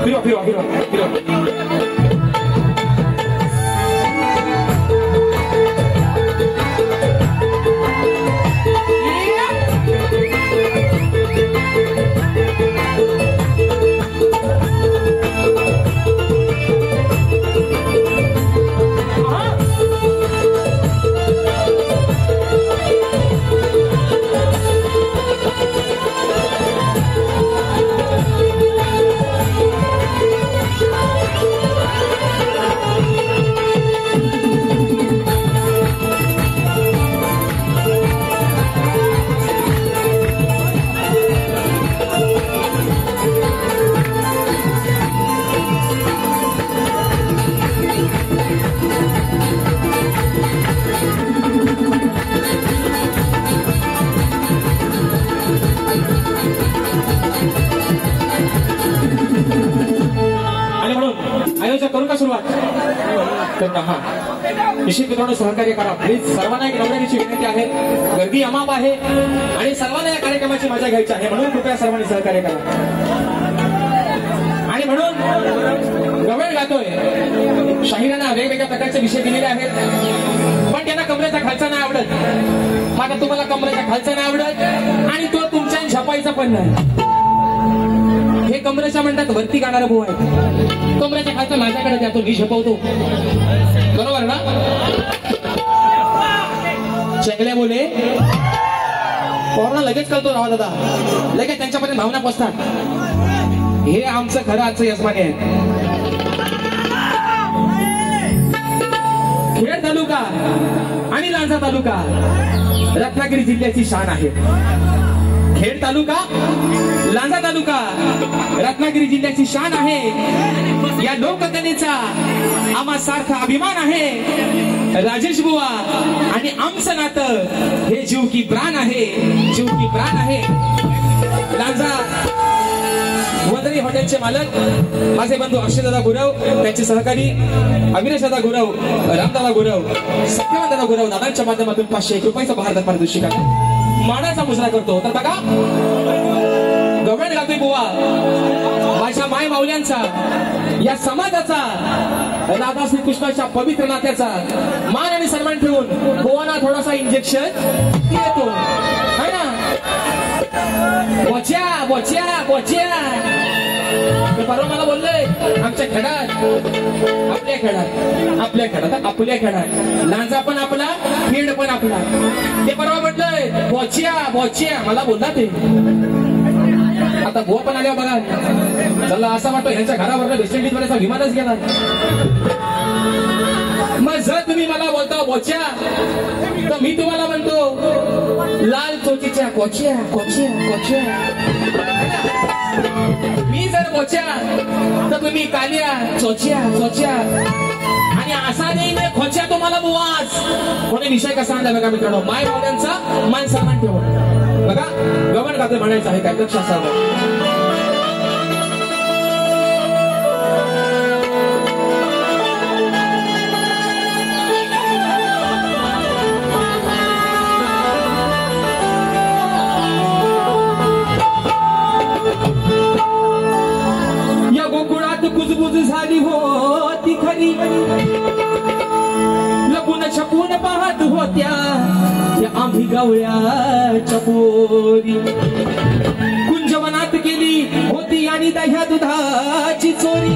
फिरो फिरो फिरो फिरो. करू का सुरुवात करू. हा निश्चित मित्रांनो सहकार्य करा प्लीज. सर्वांना एक नम्रतेची विनंती आहे, गर्दी अमाप आहे आणि सर्वांना या कार्यक्रमाची मजा घ्यायची आहे, म्हणून कृपया सर्वांनी सहकार्य करा. आणि म्हणून गवळ गातोय, शाहिरांना वेगवेगळ्या प्रकारचे विषय दिलेले आहेत, पण त्यांना कमरेचा खालचा नाही आवडत. मात्र तुम्हाला कमरेचा खालचा नाही आवडत आणि तो तुमच्या झपायचा पण नाही. हे कमरेच्या म्हणतात वरती गाणारा भाऊ आहे, कमरेच्या खालचा माझ्याकडे द्या, तो मी झपवतो, बरोबर ना. चेंगल्या बोले पोरांना लगेच कळतो राव दादा, लगेच त्यांच्यापर्यंत भावना पोचतात. हे आमचं खरं आजचं यजमानी आहे. खेड तालुका आणि लांजा तालुका रत्नागिरी जिल्ह्याची शान आहे. खेड तालुका, लांजा तालुका रत्नागिरी जिल्ह्याची शान आहे. या लोककलेचा आम्हा सारखा अभिमान आहे. राजेश बुवा आणि आमचं नातं हे जीव की प्राण आहे, जीव की प्राण आहे. लांजा वदरी हॉटेलचे मालक माझे बंधू अक्षयदादा गुरव, त्यांचे सहकारी अविनाशदादा गुरव, रामदादा गुरव, सत्यवानदादा गुरव, दादांच्या माध्यमातून 501 रुपयाचा बहार पारितोषिक मानाचा मुजरा करतो. तर बघा गवळण गातोय बुवा, माझ्या माय माऊल्यांचा, या समाजाचा, राधा श्रीकृष्णाच्या पवित्र नात्याचा मान आणि सन्मान ठेवून बुवांना थोडासा इंजेक्शन देतो है ना. बोच्या बोच्या बोच्या परवा मला बोललोय आमच्या खेळात, आपल्या खेळात, आपल्या खेळात, आपल्या खेळात लांजा पण आपला, खेड पण आपला. ते परवा म्हटलंय बोच्या बोच्या, मला बोलला ते. आता बुवा पण आल्या बघा, चला असं वाटतं ह्यांच्या घरावर वेस्ट इंडिज मध्ये विमानच गेला. मग जर तुम्ही मला बोलता बोच्या, तर मी तुम्हाला म्हणतो लाल चोचीच्या कोच्या कोच्या कोच्या. मी जर बोच्या तर तुम्ही कालिया चोच्या चोच्या. आणि असा नाही खोच्या तुम्हाला बुवाच. कोणी विषय कसा आणला बघा मित्रांनो, माय भावनांचा मान सन्मान ठेवून बघा गवण गाते म्हणायचं आहे काय लक्ष असावं. कुजबुज झाली होती खरी लपून छपून पाहत होत्या त्या आम्ही गवळ्याच्या पोरी कुंजवनात गेली होती आणि दह्या दुधाची चोरी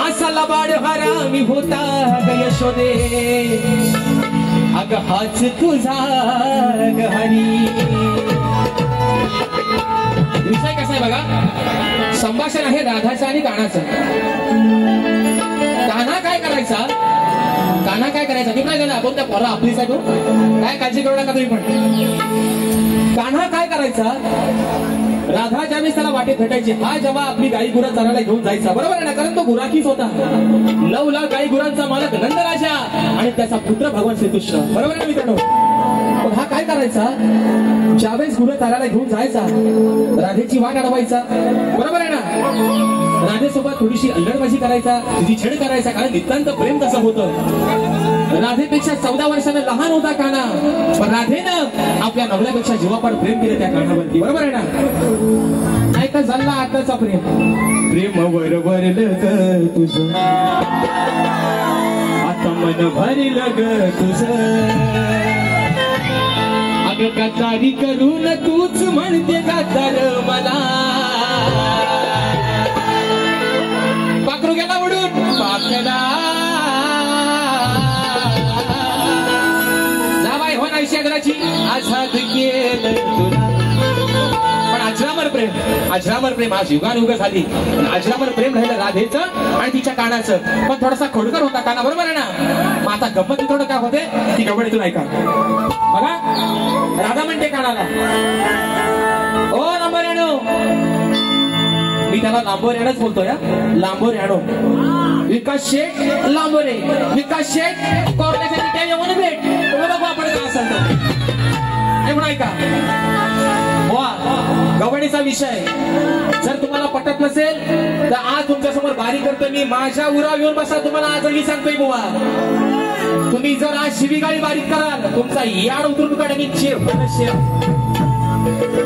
असा लबाड हरामी होता ग यशोदे अग हाच तुझा ग हरी. विषय कसा आहे बघा संभाषण आहे राधाचं आणि कान्हाचं. कान्हा काय करायचा मी काय झाला आपण त्या पोरा आपलीच आहे तो काय काळजी करू नका तुम्ही पण. कान्हा काय करायचा राधा ज्यावेळेस त्याला वाटेत भेटायची हा जेव्हा आपली गाई गुरं चरायला घेऊन जायचा बरोबर आहे ना कारण तो गुराखीच होता. 9 लाख गाई गुरांचा मालक नंदराजा आणि त्याचा पुत्र भगवान श्रीकृष्ण बरोबर आहे ना मित्रांनो. पण हा काय करायचा ज्यावेळेस गुरं चारायला घेऊन जायचा राधेची वाट अडवायचा बरोबर आहे ना. राधेसोबत थोडीशी अल्लडबाजी करायचा तिची छेड करायचा कारण नितांत प्रेम तसं होतं. राधेपेक्षा 14 वर्षानं लहान होता कान्हा पण राधेनं आपल्या नवऱ्यापेक्षा जीवापाड प्रेम केलं त्या कान्हावरती बरोबर आहे ना. नाही तर झाला आताचा प्रेम वरवरलं ग तुझं आता मन भरलं ग तुझं गद्दारी करून तूच म्हणते गद्दार मला पाखरू गेला उडून पाखला जावाय हो नाही शेगराची आझाद केलं तुला. पण अजरामर प्रेम आज युगानुग झाली अजरामर प्रेम राहिलं राधेचं आणि तिच्या कानाचं पण थोडासा खोडकर होता काना बरोबर आहे ना. मग आता गंमत थोडं काय होते ती गवडीतून ऐका बघा. राधा म्हणते कानाला ओ लांबोऱ्यानो मी त्याला लांबोऱ्यानच बोलतो या लांबोऱ्यानो विकास शेठ लांबोरे विकास शेठ कोर्टासाठी काय येऊन भेट बघू आपण काय असेल तर म्हणून ऐका. गवडीचा विषय जर तुम्हाला पटत नसेल तर आज तुमच्यासमोर बारी करतो मी माझ्या उरावर येऊन बसा. तुम्हाला आजही सांगतोय बुवा तुम्ही जर आज शिवीगाळी बारीक कराल तुमचा याड उतरून काढा मी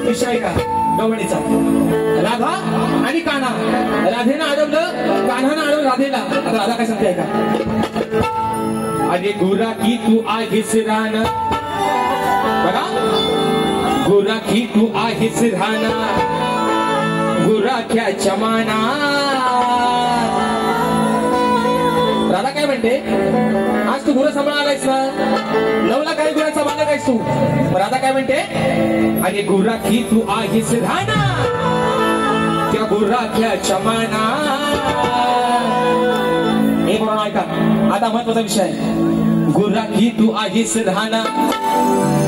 विषय का गवडीचा. राधा आणि कान्हा राधेनं अडवलं कान्हानं अडवलं राधेला. आता राधा काय सांगते का अरे गुराखी तू आहेस रान बघा गुराखी तू आहेस राना गुराख्याच्या माना. राधा काय म्हणते आज तू गुरं सांभाळा आलायस ना 9 लाख काही गुरांचा मालक आहेस तू. राधा काय म्हणते अरे गुराखी तू आहेस राना त्या गुराख्याच्या माना. हे म्हणून ऐका आता महत्वाचा विषय गुराखी तू आहेस राना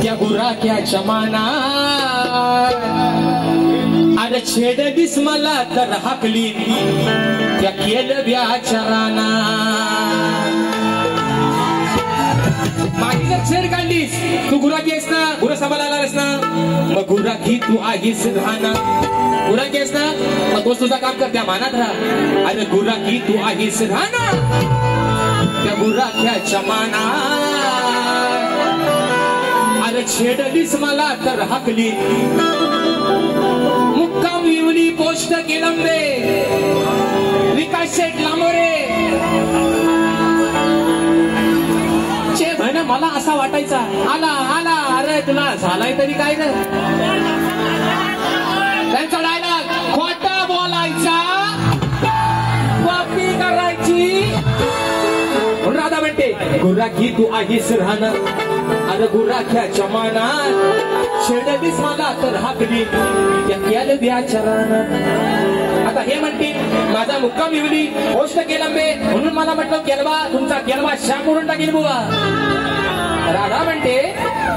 त्या गुराख्याच्या माना. अरे छेडलीस मला तर हाकली त्या केलव्याच्या राना. माझी जर छेड काढलीस तू गुराखी आहेस ना गुरं सांभाळायला आलास ना मग गुराखी तू आहेस राना गुराखी आहेस ना मग तोच तुझा काम कर त्या मानात राहा. अरे गुराखी तू आहेस राना त्या गुराख्याच्या माना. अरे छेडलीस मला तर हाकली मुक्काम विवली पोस्ट केलंबे विकास शेठ लांबोरे. म्हण मला असा वाटायचा आला आला अरे तुला झालाय तरी काय ना त्यांचा डायलॉग खोटा बोलायचा कॉपी करायची. राधा म्हणते गुराखी तू आहेस राहणं अरे गुराख्याच्या मानात छेडलीस मला तर हाकली त्या केलव्याच्या रानात. आता हे म्हणतील माझा मुक्काम विवली पोस्ट केलंबे म्हणून मला म्हटलं केलवा तुमचा केलवा श्याम करून टाकेल बुवा. राधा म्हणते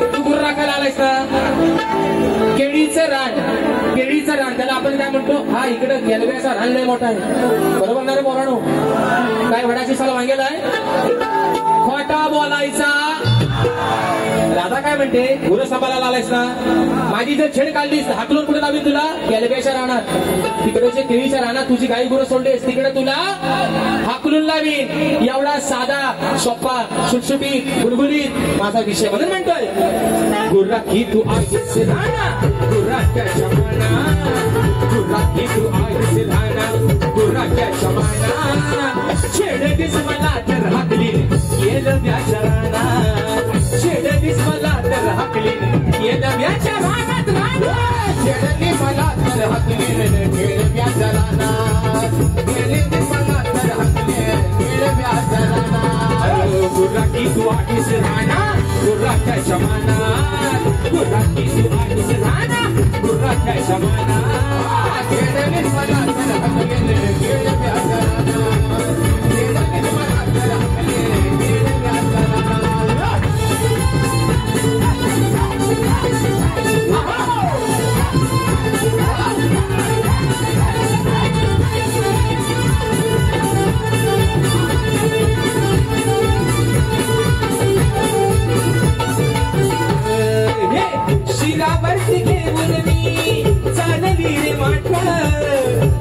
तू गुरु राखायला आलायस ना केळीचं रान त्याला आपण काय म्हणतो हा इकडे केलव्याचा रान लय मोठा आहे बरोबर ना रे पोरानो काय वडाची साल वांगेला आहे खोटा बोलायचा राधा काय म्हणते गुरु सांभाळायला आलायस ना माझी जर छेड काढलीस हाकलून कुठे लावीन तुला कॅलब्याच्या रानात तिकडच्या केळीच्या रानात तुझी गाई गुरु सोडलीस तिकडे तुला हाकलून लावीन एवढा साधा सोपा सुटसुटीत गुरगुरीत माझा विषय म्हणून म्हणतोय गुर्रा की तू आहेस राणा गुर्राच्या जमाना गुर्रा की तू आहेस राणा गुर्राच्या जमाना छेडलीस मला तर हाकलीन केलब्याच्या रानात छेडलीस मला तर हाकलीन केलब्याच्या रानात छेडली मला तर हाकलीन केळव्याच्या रानात केळली मला तर हाकलीन केळव्याच्या रानात गुर्रा की तू आहेस राणा गुर्राच्या जमानात गुर्रा की तू आहेस राणा गुर्राच्या जमानात छेडली मला तर हाकलीन केळव्याच्या रानात छेडली मला तर हाकलीन केळव्याच्या रानात शिरावरती घेऊन मी चालली रे माठ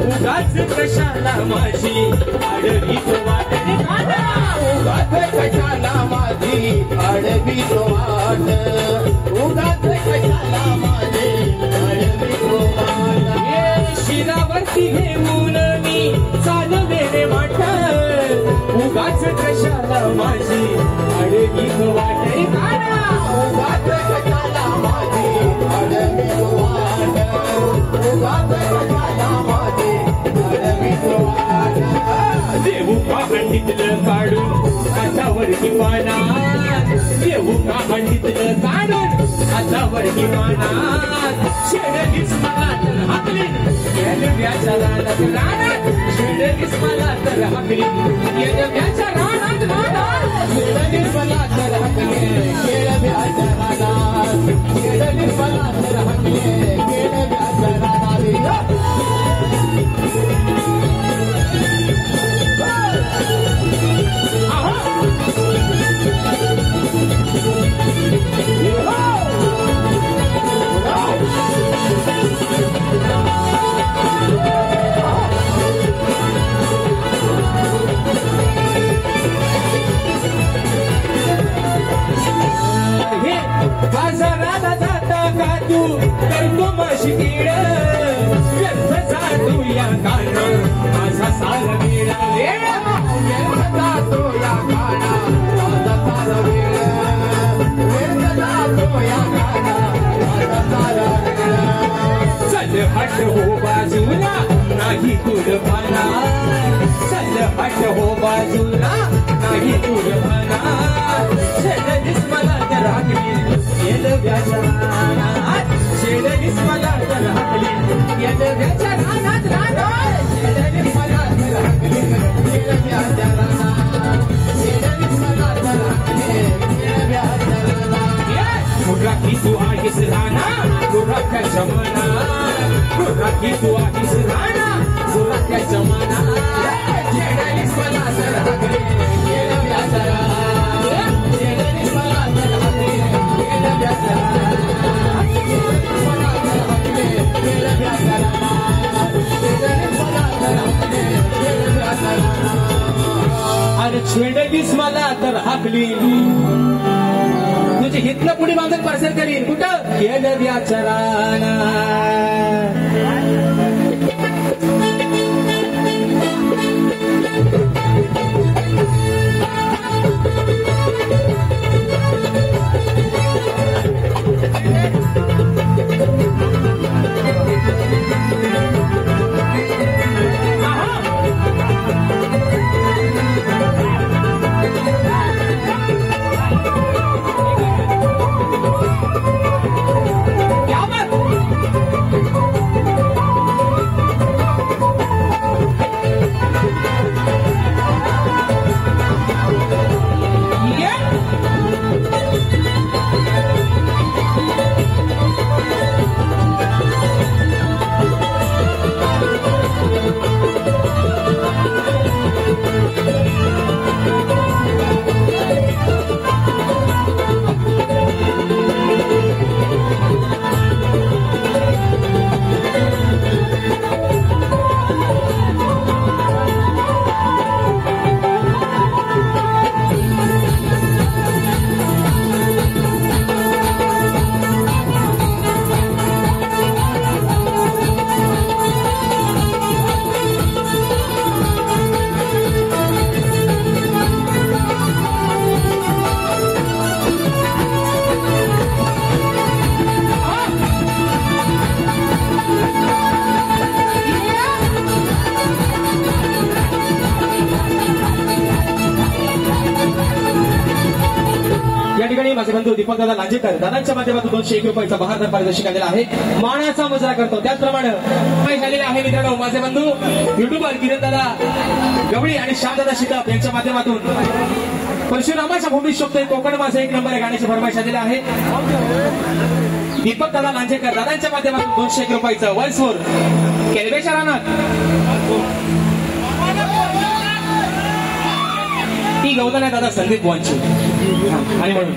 उगाच कशाला माझी आडवी तो वाटणे उगाच कशाला माझी आडवी तो वाट उगाच कशाला माझी आडवी तो वाट शिरावरती घेऊन मी चालले रे माठ उगाच कशाला माझी आडवी तो वाटणे उगाच कशाला माझी आडवी तो वाट उगाच कशाला माझी आडवी तो वाट देऊ का हंडीतलं काढून हातावर किवाना देऊ का हंडीतलं काढून हातावर किवाना छेडलीस मला तर हाकलीन केलब्याच्या रानात रानात छेडलीस मला तर हाकलीन केलब्याच्या रानात रानात छेडलीस मला तर हाकलीन केळव्याच्या रानात छेडलीस मला तर हाकलीन केळव्याच्या रानात बाजाराला जाता का तू करतो माशी किड व्यर्थ जातो या गाणं माझा सारा वेळ जातो या गाणा माझा सारा वेळ जातो या गाणा माझा सारा वेळ चल हट हो बाजूला नाही तुडभाना चल हट हो बाजूला नाही तुडभाना छेडलीस मला तर हाकलीन केलब्याच्या रानात छेडलीस मला तर हाकलीन केलब्याच्या रानात रानात छेडलीस मला तर हाकलीन केळव्याच्या रानात छेडलीस मला तर हाकलीन केळव्याच्या रानात गुर्रा की तू आहेस राणा गुर्राच्या जमानात गुर्रा की तू आहेस राणा गुर्राच्या जमानात छेडलीस मला तर हाकलीन केळव्याच्या रानात छेडलीस मला तर हाकलीन केळव्याच्या रानात छेडलीस मला तर हाकलीन केळव्याच्या रानात छेडलीस मला तर हाकलीन केळव्याच्या रानात अरे छेडलीस मला तर हाकलीन तुझी हितलं पुढे बांधून पार्सल करीन कुठं केलब्याच्या रानात क्या बात माझे बंधू दीपक दादा लांजेकर दादांच्या माध्यमातून 201 रुपयाचा बहारदार पारितोषिक आलेला आहे. मानाचा मुजरा करतो. त्याचप्रमाणे झालेले आहे मित्रांनो माझे बंधू युट्यूबर किरण दादा गवळी आणि श्यामदादा शिताप यांच्या माध्यमातून परशुरामाच्या भूमीत शोभतोय कोकण माझा एक नंबर या गाण्याची फरमाईश आलेली आहे. दीपक दादा लांजेकर दादांच्या माध्यमातून 201 रुपयाचं वल्सवर केलवेच्या रानात ती गौतम आहे दादा संदीप बुवांची. आणि म्हणून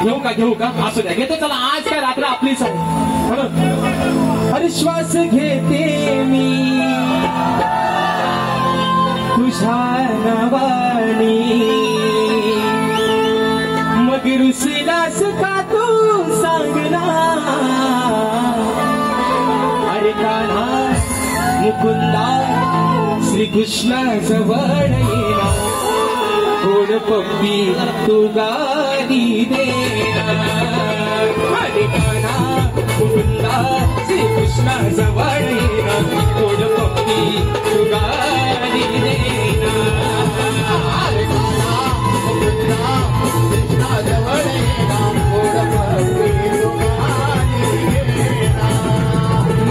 घेऊ का असू द्या घेतो. चला आज काय रात्र आपलीच आहे म्हणून हर श्वास घेते मी तुझ्या नावानी मग रुसलास का तू सांगना अरे कान्हा मुकुंदा श्रीकृष्णा जवळ येना गोड पप्पी तू गादी देना अरे कान्हा मुकुंदा श्रीकृष्णा जवळ येना गोड पप्पी तू गादी देना अरे कान्हा मुकुंदा कृष्णा जवळ येना गोड पप्पी तू गादी देना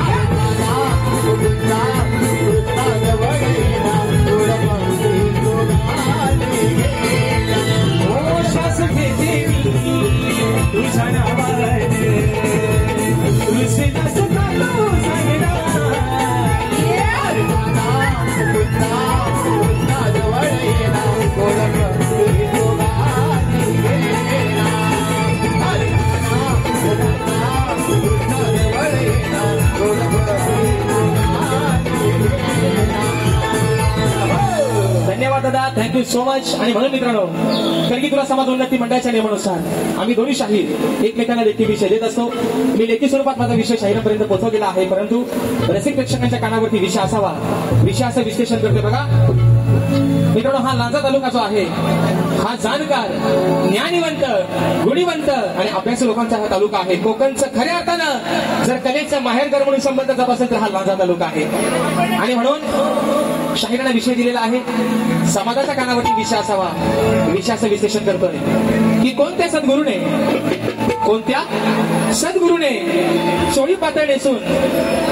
अरे कान्हा मुकुंदा कृष्णा जवळ येना गोड पप्पी तू गादी देना ओ श्वास घेते मी तुझ्या नावाने रुसलास का तू सांगना अरे कान्हा मुकुंदा कृष्णा जवळ येना गोड पप्पी तू गादी देना अरे कान्हा मुकुंदा कृष्णा जवळ येना गोड पप्पी तू गादी देना. धन्यवाद दादा थँक्यू सो मच. आणि म्हणून मित्रांनो करगी तुला समाज उन्नती मंडळाच्या नियमानुसार आम्ही दोन्ही शाहीर एकमेकांना लेखी विषय देत असतो. मी लेखी स्वरूपात माझा विषय शाहिरांपर्यंत पोहोचवलेला आहे परंतु रसिक प्रेक्षकांच्या कानावरती विषय असावा विषयाचं विश्लेषण करते. बघा मित्रांनो हा लांजा तालुका जो आहे हा जाणकार ज्ञानीवंत गुणीवंत आणि अभ्यासू लोकांचा हा तालुका आहे. कोकणचं खऱ्या अर्थानं जर कलेचं माहेरघर म्हणून संबंध जप असेल तर हा लांजा तालुका आहे. आणि म्हणून शाहिरांना विषय दिलेला आहे. समाजाच्या कानावरती विषय असावा विषयाचं विश्लेषण करतोय की कोणत्या सद्गुरूने चोळी पातळ नेसून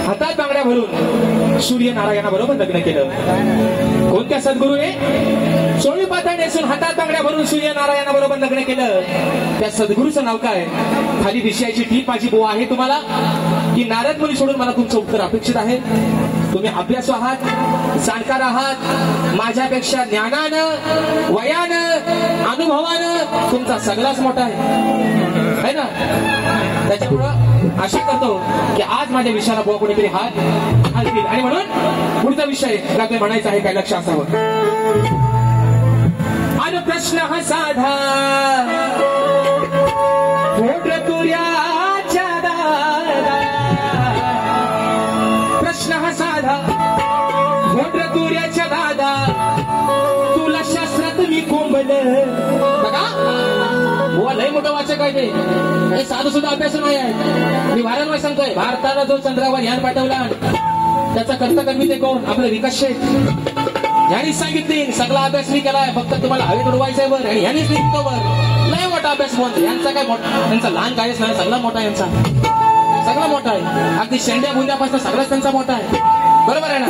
हातात बांगड्या भरून सूर्यनारायणाबरोबर लग्न केलं. कोणत्या सद्गुरूने चोळी पातळ नेसून हातात बांगड्या भरून सूर्यनारायणाबरोबर लग्न केलं. त्या सद्गुरूचं नाव काय? खाली विषयाची टीप माझी बुवा आहे तुम्हाला की नारद मुनी सोडून मला तुमचं उत्तर अपेक्षित आहे. तुम्ही अभ्यासू आहात जाणकार आहात माझ्यापेक्षा ज्ञानानं वयानं अनुभवानं तुमचा सगळाच मोठा आहे ना. त्याच्यामुळं आशा करतो की आज माझ्या विषयाला बुवा कुठेतरी हात घालतील. आणि म्हणून पुढचा विषय काय म्हणायचा आहे काय लक्ष असावं. आणि प्रश्न हा साधा तुर्याच्या दादा प्रश्न हा साधा तुर्याच्या दादा तुला शास्त्रात मी कोंबलं. बघा बुवा लय मोठं वाचक आहे ते साधं सुद्धा अभ्यास नाही आहे. मी वारंवार सांगतोय भारताला जो चंद्रावर यान पाठवला त्याचा कर्तकर्मी ते कोण? आपलं विकास शेठ यांनीच सांगितले सगळा अभ्यास मी केलाय फक्त तुम्हाला हवेत उडवायचंय वर आणि यांनीच निघतो वर. लय मोठा अभ्यास म्हणतो यांचा काय मोठा त्यांचा लहान काहीच नाही सगळा मोठा यांचा सगळा मोठा आहे. अगदी शेंड्या बुंद्यापासून सगळाच त्यांचा मोठा आहे. बरोबर आहे ना.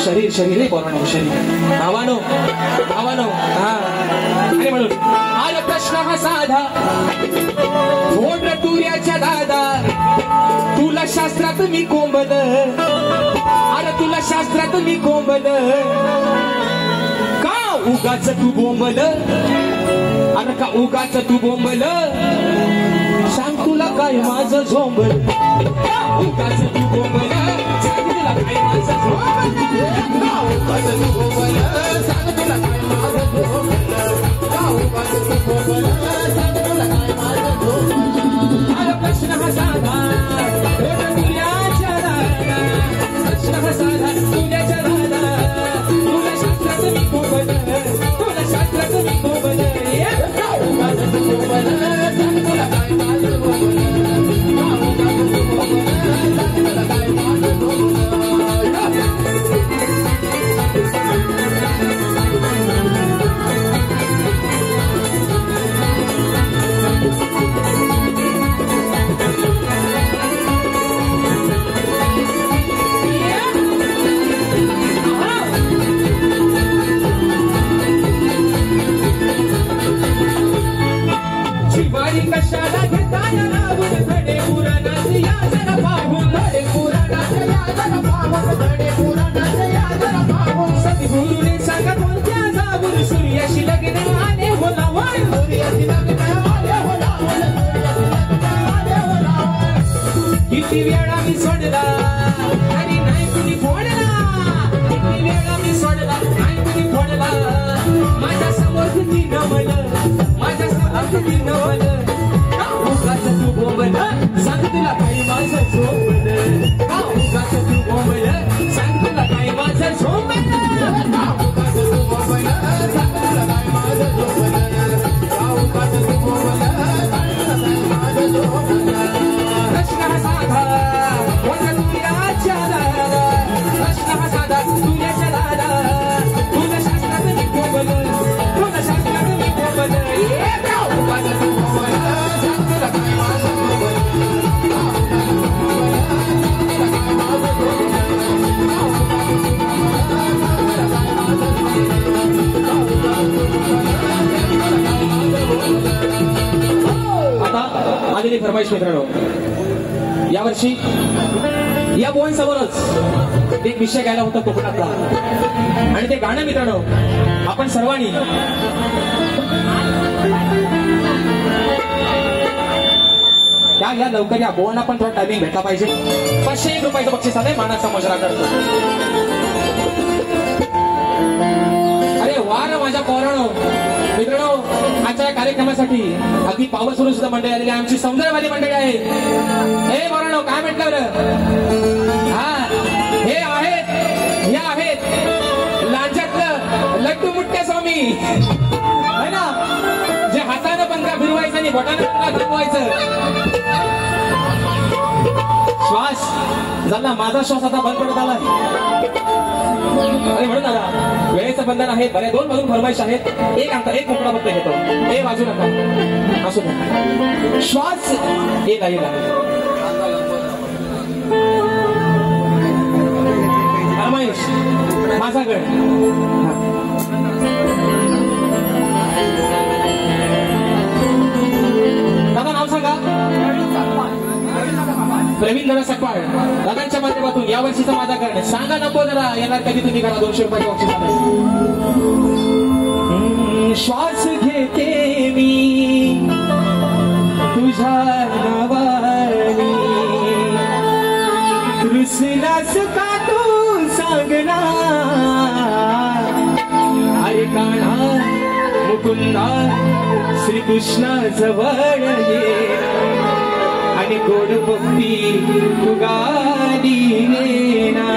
शरीर बोलणं शरीर भावानो हा. आणि म्हणून आला प्रश्न हा साधा फोड तुर्याच्या दादा तुला शास्त्रात मी कोंबल. अरे तुला शास्त्रात मी कोंबल का उगाच तू बोंबल. अरे का उगाच तू बोंबल सांग तुला काय माझं झोंबल. उगाच तू बोंबल सांग तुला काय माझं झोंबल. उगाच तू बोंबल सांग तुला काय माझं झोंबल. उगाच तू बोंबल सांग तुला काय माझं झोंबल. अरे प्रश्न हा साधा तुर्याच्या दादा प्रश्न हा साधा तुर्याच्या दादा तुला शास्त्रात मी कोंबल. तुला शास्त्रात मी कोंबल. उगाच तू बोंबल सांग तुला काय माझं झोंबल. उगाच तू बोंबल सांग तुला काय सभासदी नवल माझ्या सभासदी नवल उगाच तू बोंबल सांग तुला काही माझं झोंबल उगाच तू बोंबल सांग तुला काही माझं झोंबल उगाच तू बोंबल सांग तुला काही माझं झोंबल उगाच तू बोंबल सांग तुला काही माझं झोंबल प्रश्न हा साधा वजा तुझ्याच्या दारा प्रश्न हा साधा तुझ्याच्या दारा तुझ्या शास्त्रात मी बोंबल तुझ्या शास्त्रात मी बोंबल उगाच तू बोंबल सांग तुला काही माझं झोंबल आता आलेली फरमाईश मित्रांनो, यावर्षी या बोईंसमोरच एक विषय घ्यायला होता कोकणातला आणि ते गाणं मित्रांनो आपण सर्वांनी या लवकर या बोवांना पण थोडा टायमिंग भेटला पाहिजे. 501 रुपयाचं बक्षीस आलंय, मानाचा मुजरा करतो. अरे वार माझ्या पोरांनो मित्रांनो, आजच्या कार्यक्रमासाठी अगदी पावस सुरू सुद्धा मंडळी आलेली आमची सौंदर्यवादी मंडळी आहे. हे पोरांनो काय म्हटलं बरं, हा हे आहेत लांजातलं लड्डू मुट्टे स्वामी है ना, जे हातानं पंधरा फिरवायचं आणि बोटानं पंधरा फिरवायचं. श्वास झाला माझा, श्वास आता बंद पडत आला. अरे म्हणून दादा वेळेचं बंधन आहे, बऱ्या 2 मधून फरमाईश आहेत. एक मोकळा फक्त घेतो, हे वाजू नका असू नका. श्वास येला फरमाईश माझा गड. दादा नाव सांगा. प्रवीण दादा सकपाळ दादांच्या माध्यमातून या वर्षीचा माझा गड सांगा नको जरा येणार कधी तुम्ही करा. 200 रुपयाचे बक्षीस आले. श्वास घेते मी तुझ्या नावानी, कृष्णास का तू सांगना, अरे कान्हा मुकुंदा श्रीकृष्णा जवळ ये आणि गोड भक्ती तू गाली ना.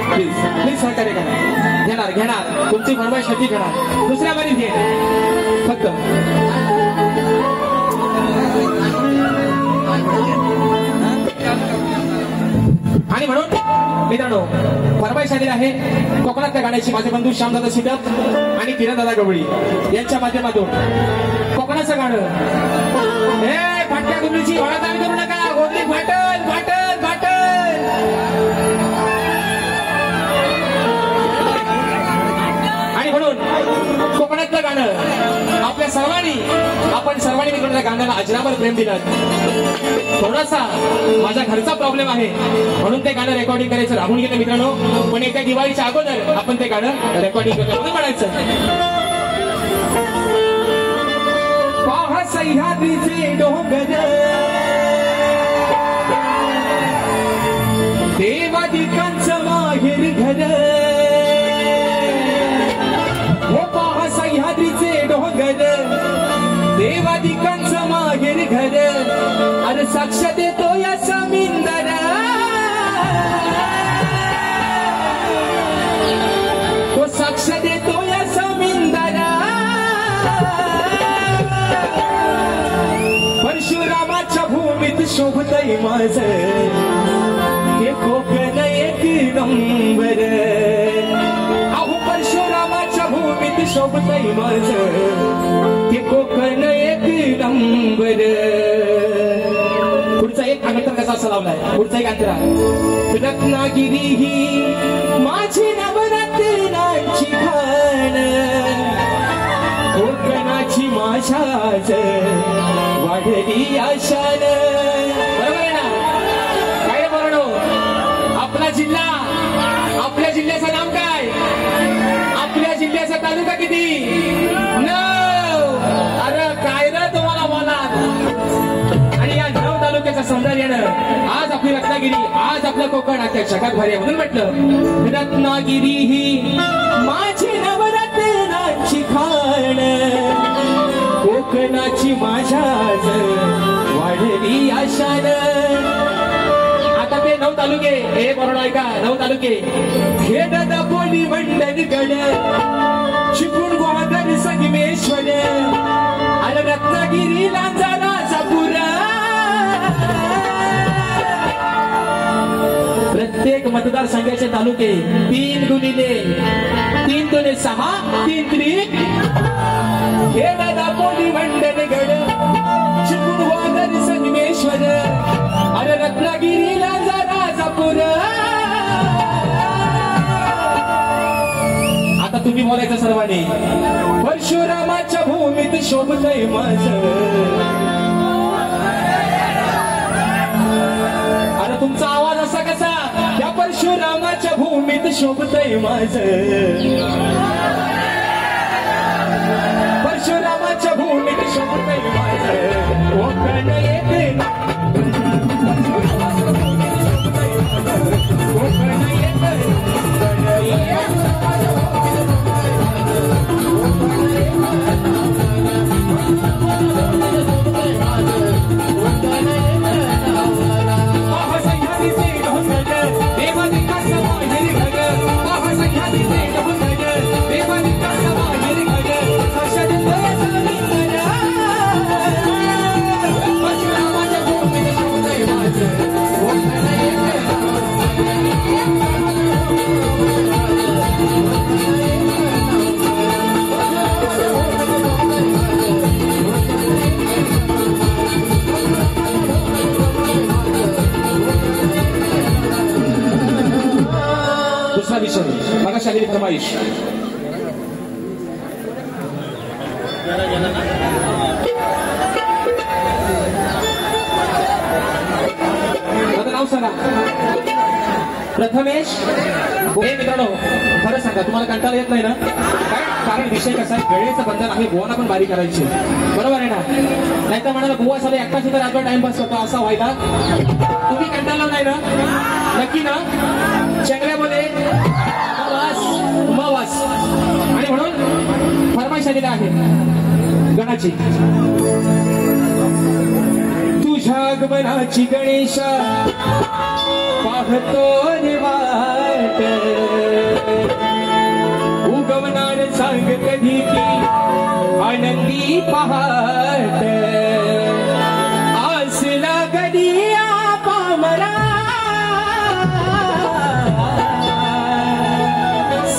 प्लीज सहकार्य करा. घेणार तुमची फरमाईश नक्की घेणार. दुसऱ्या बारीत घे फक्त. आणि म्हणून मित्रांनो फरमाईश आलेली आहे कोकणातल्या गाण्याची. माझे बंधू श्यामदादा सिटप आणि किरणदादा गवळी यांच्या माध्यमातून कोकणाचं गाणं. हे फाटक्या गुंडीची वळतावी करू नका, गोंधळी फाटल फाटल फाटल. आणि म्हणून कोकणातलं गाणं आपल्या सर्वांनी मित्रांनो त्या गाण्याला अजरामर प्रेम दिलं. थोडासा माझ्या घरचा प्रॉब्लेम आहे म्हणून ते गाणं रेकॉर्डिंग करायचं राहून गेलं मित्रांनो. पण येत्या दिवाळीच्या अगोदर आपण ते गाणं रेकॉर्डिंग करतो म्हणून म्हणायचं. पाहा सह्याद्रीचे डोंगर देवादिकांचं माहेर घर, हो पाहा सह्याद्रीचे डोंगर देवादिकांचं माहेर घर, अरे साक्ष देतो या समिंदर, तो साक्ष देतो या समिंदर. परशुरामाच्या भूमीत शोभतय माझं हे कोकण एक नंबर. अहो परशुरामाच्या भूमीत शोभतय माझं हे कोकण एक नंबर. पुढचा एक अंतर कसा असा लावलाय, पुढचा एक अंतरा. रत्नागिरी ही माझी नवरत्नाची खाण, कोकणाची माझ्याच वाढली आशान. बरोबर आहे ना, काय बरोबर. आपला जिल्हा, आपल्या जिल्ह्याचं नाव काय, आपल्या जिल्ह्याचा तालुका किती, 9. अरे काय रे तुम्हाला बोला. आणि या 9 तालुक्याचं सौंदर्यानं आज आपली रत्नागिरी रत्नागिरी आज आपलं कोकण आजच्या जगात भारी आहे म्हणून म्हटलं रत्नागिरी ही माझी नवरत्नाची खाण कोकणाची माझ्या वाढली आशान. आता ते 9 तालुके हे बरोबर ऐका 9 तालुके खेड दापोली मंडणगड चिपळूण गोंधळ संगमेश्वर अरे रत्नागिरी लांजा राजापूर प्रत्येक मतदारसंघाचे तालुके 3 गुणिले 6 3 त्रिक खेड दापोली मंडणगड चिपळूण गोंधळ संगमेश्वर अरे रत्नागिरी लांजा राजापूर. आता तुम्ही बोलायचं सर्वांनी परशुरामाच्या भूमीत शोभतय माझं. अरे तुमचा आवाज असा कसा त्या परशुरामाच्या भूमीत शोभतय माझं. परशुरामाच्या भूमीत शोभतय माझं कोकण येते कोकण येते दुसरा विषय बघा शारीरिक फरमाईश. माझं नाव सांगा प्रथमेश. हे मित्रांनो खरं सांगा तुम्हाला कंटाळा येत नाही ना काय कारण विषय कसा आहे वेळेचं बंधन आहे बुवाना पण बारी करायची बरोबर आहे ना. नाहीतर म्हणाला बुवा साले एकटा सुद्धा रात्र टाइमपास करतो असा व्हायला तुम्ही कंटाळला नाही ना नक्की ना. चेंगऱ्यामध्ये उमावास आणि म्हणून फरमाईश आलेली आहे गणाची. तुझ्या आगमनाची गणेश पाहतो वाट उगवणार सांग कधी की आनंदी पहाट आसला गडिया पामरा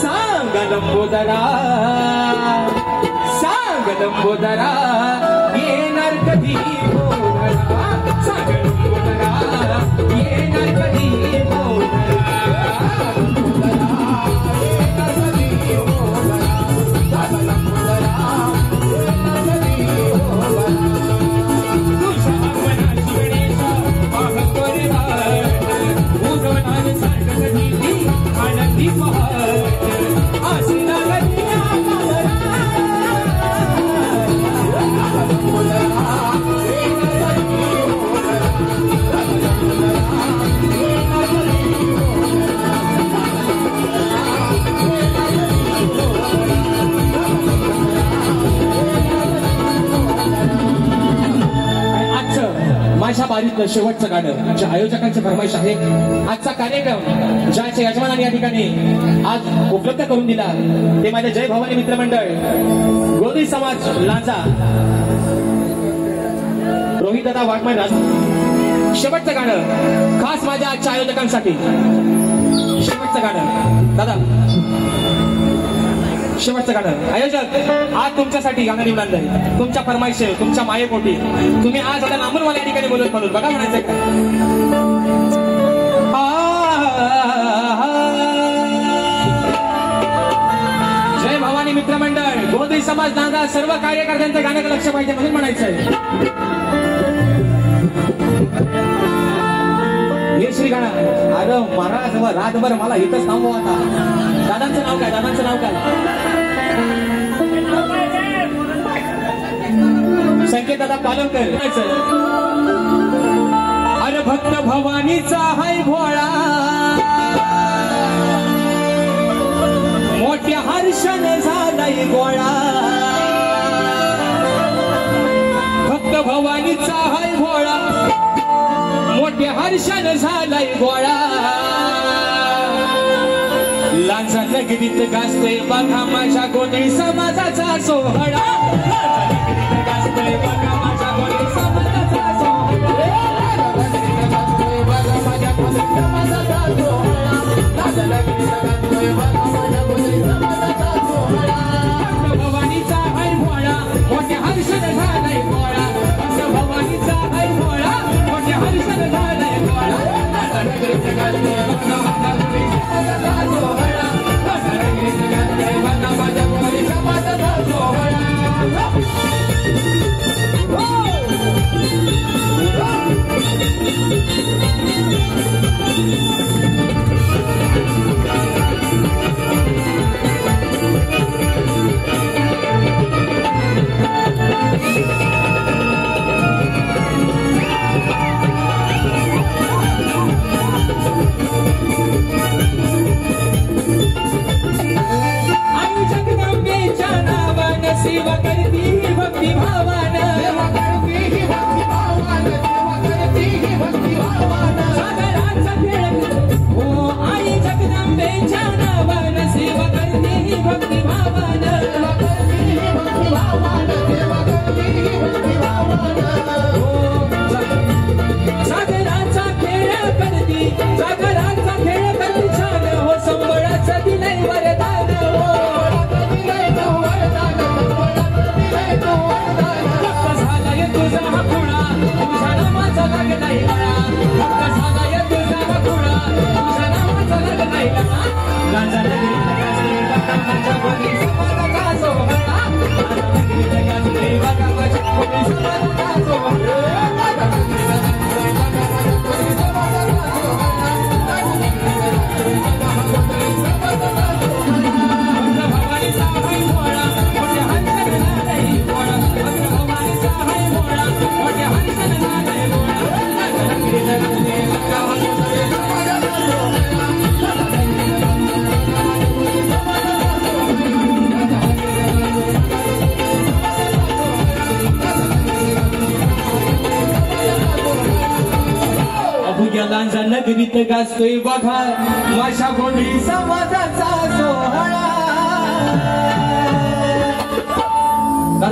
सांग लंबोदरा येणार कधी सांग लंबोदरा येणार कधी माझ्या बारीतलं शेवटचं गाणं ज्या आयोजकांची फरमाईश आहे. आजचा कार्यक्रम ज्याच्या यजमानाने या ठिकाणी आज उपलब्ध करून दिला ते माझे जय भवानी मित्रमंडळ गोदी समाज लांजा रोहित दादा वाघमारे राज. शेवटचं गाणं खास माझ्या आजच्या आयोजकांसाठी शेवटचं गाणं दादा शेवटचं गाणं आयोजक आज तुमच्यासाठी गाणं निवडून आणलंय तुमच्या फरमाईश तुमच्या मायेपोटी तुम्ही आज आता लांबून मला या ठिकाणी बोलत म्हणून बघा म्हणायचंय का. जय भवानी मित्रमंडळ गोदी समाज नांदा सर्व कार्यकर्त्यांचं गाण्याकडे लक्ष पाहिजे म्हणून म्हणायचंय. हे श्री गाणं अरे महाराज रातभर मला इथंच थांबव आता. दादांचं नाव काय दादांचं नाव काय संकेत दादा पालनकर. अरे भक्त भवानीचा हाय भोळा मोठ्या हर्षण झालाय गोळा भक्त भवानीचा हाय भोळा मोठ्या हर्षण झालाय गोळा लांजा नगरीत गाजतोय बघा माझ्या गोंधळी समाजाचा सोहळा गाजतोय बघा माझ्या गोंधळी समाजाचा भवानीचा हाय भोळा मोठ्या हर्षण झालाय गोळा भक्त भवानीचा हाय भोळा मोठ्या हर्षण झालाय गोळा सेवा करती ही भक्ती भावान सेवा करती ही भक्ती भावान सेवा करती ही भक्ती भावान सागराचा खेळ हो आई जगदंबेच्या नावान सेवा करती ही भक्ती भावान सेवा करती ही भक्ती भावान सेवा करती ही भक्ती भावान हो सागराचा खेळ करती सागराचा खेळ करती छान हो संबळाचं दिलंय वरदान हो तुझा हा खुणा तुझ्या नामाचा लागलाय गळा भक्त झालाय तुझा हा खुणा तुझ्या नामाचा लागलाय गळा गाजा नगरीत गाजते बघा माझ्या गोंधळी समाजाचा सोहळा गाजा नगरीत गाजते बघा माझ्या गोंधळी समाजाचा सोहळा भवानीचा हाय भोळा मोठ्या हर्षण झालाय गोळा भक्त भवानीचा हाय भोळा मोठ्या हर्षण झालाय गोळा अभुग्या लांजा नगरीत गाजतोय बघा माझ्या गोंधळी समाजाचा सोहळा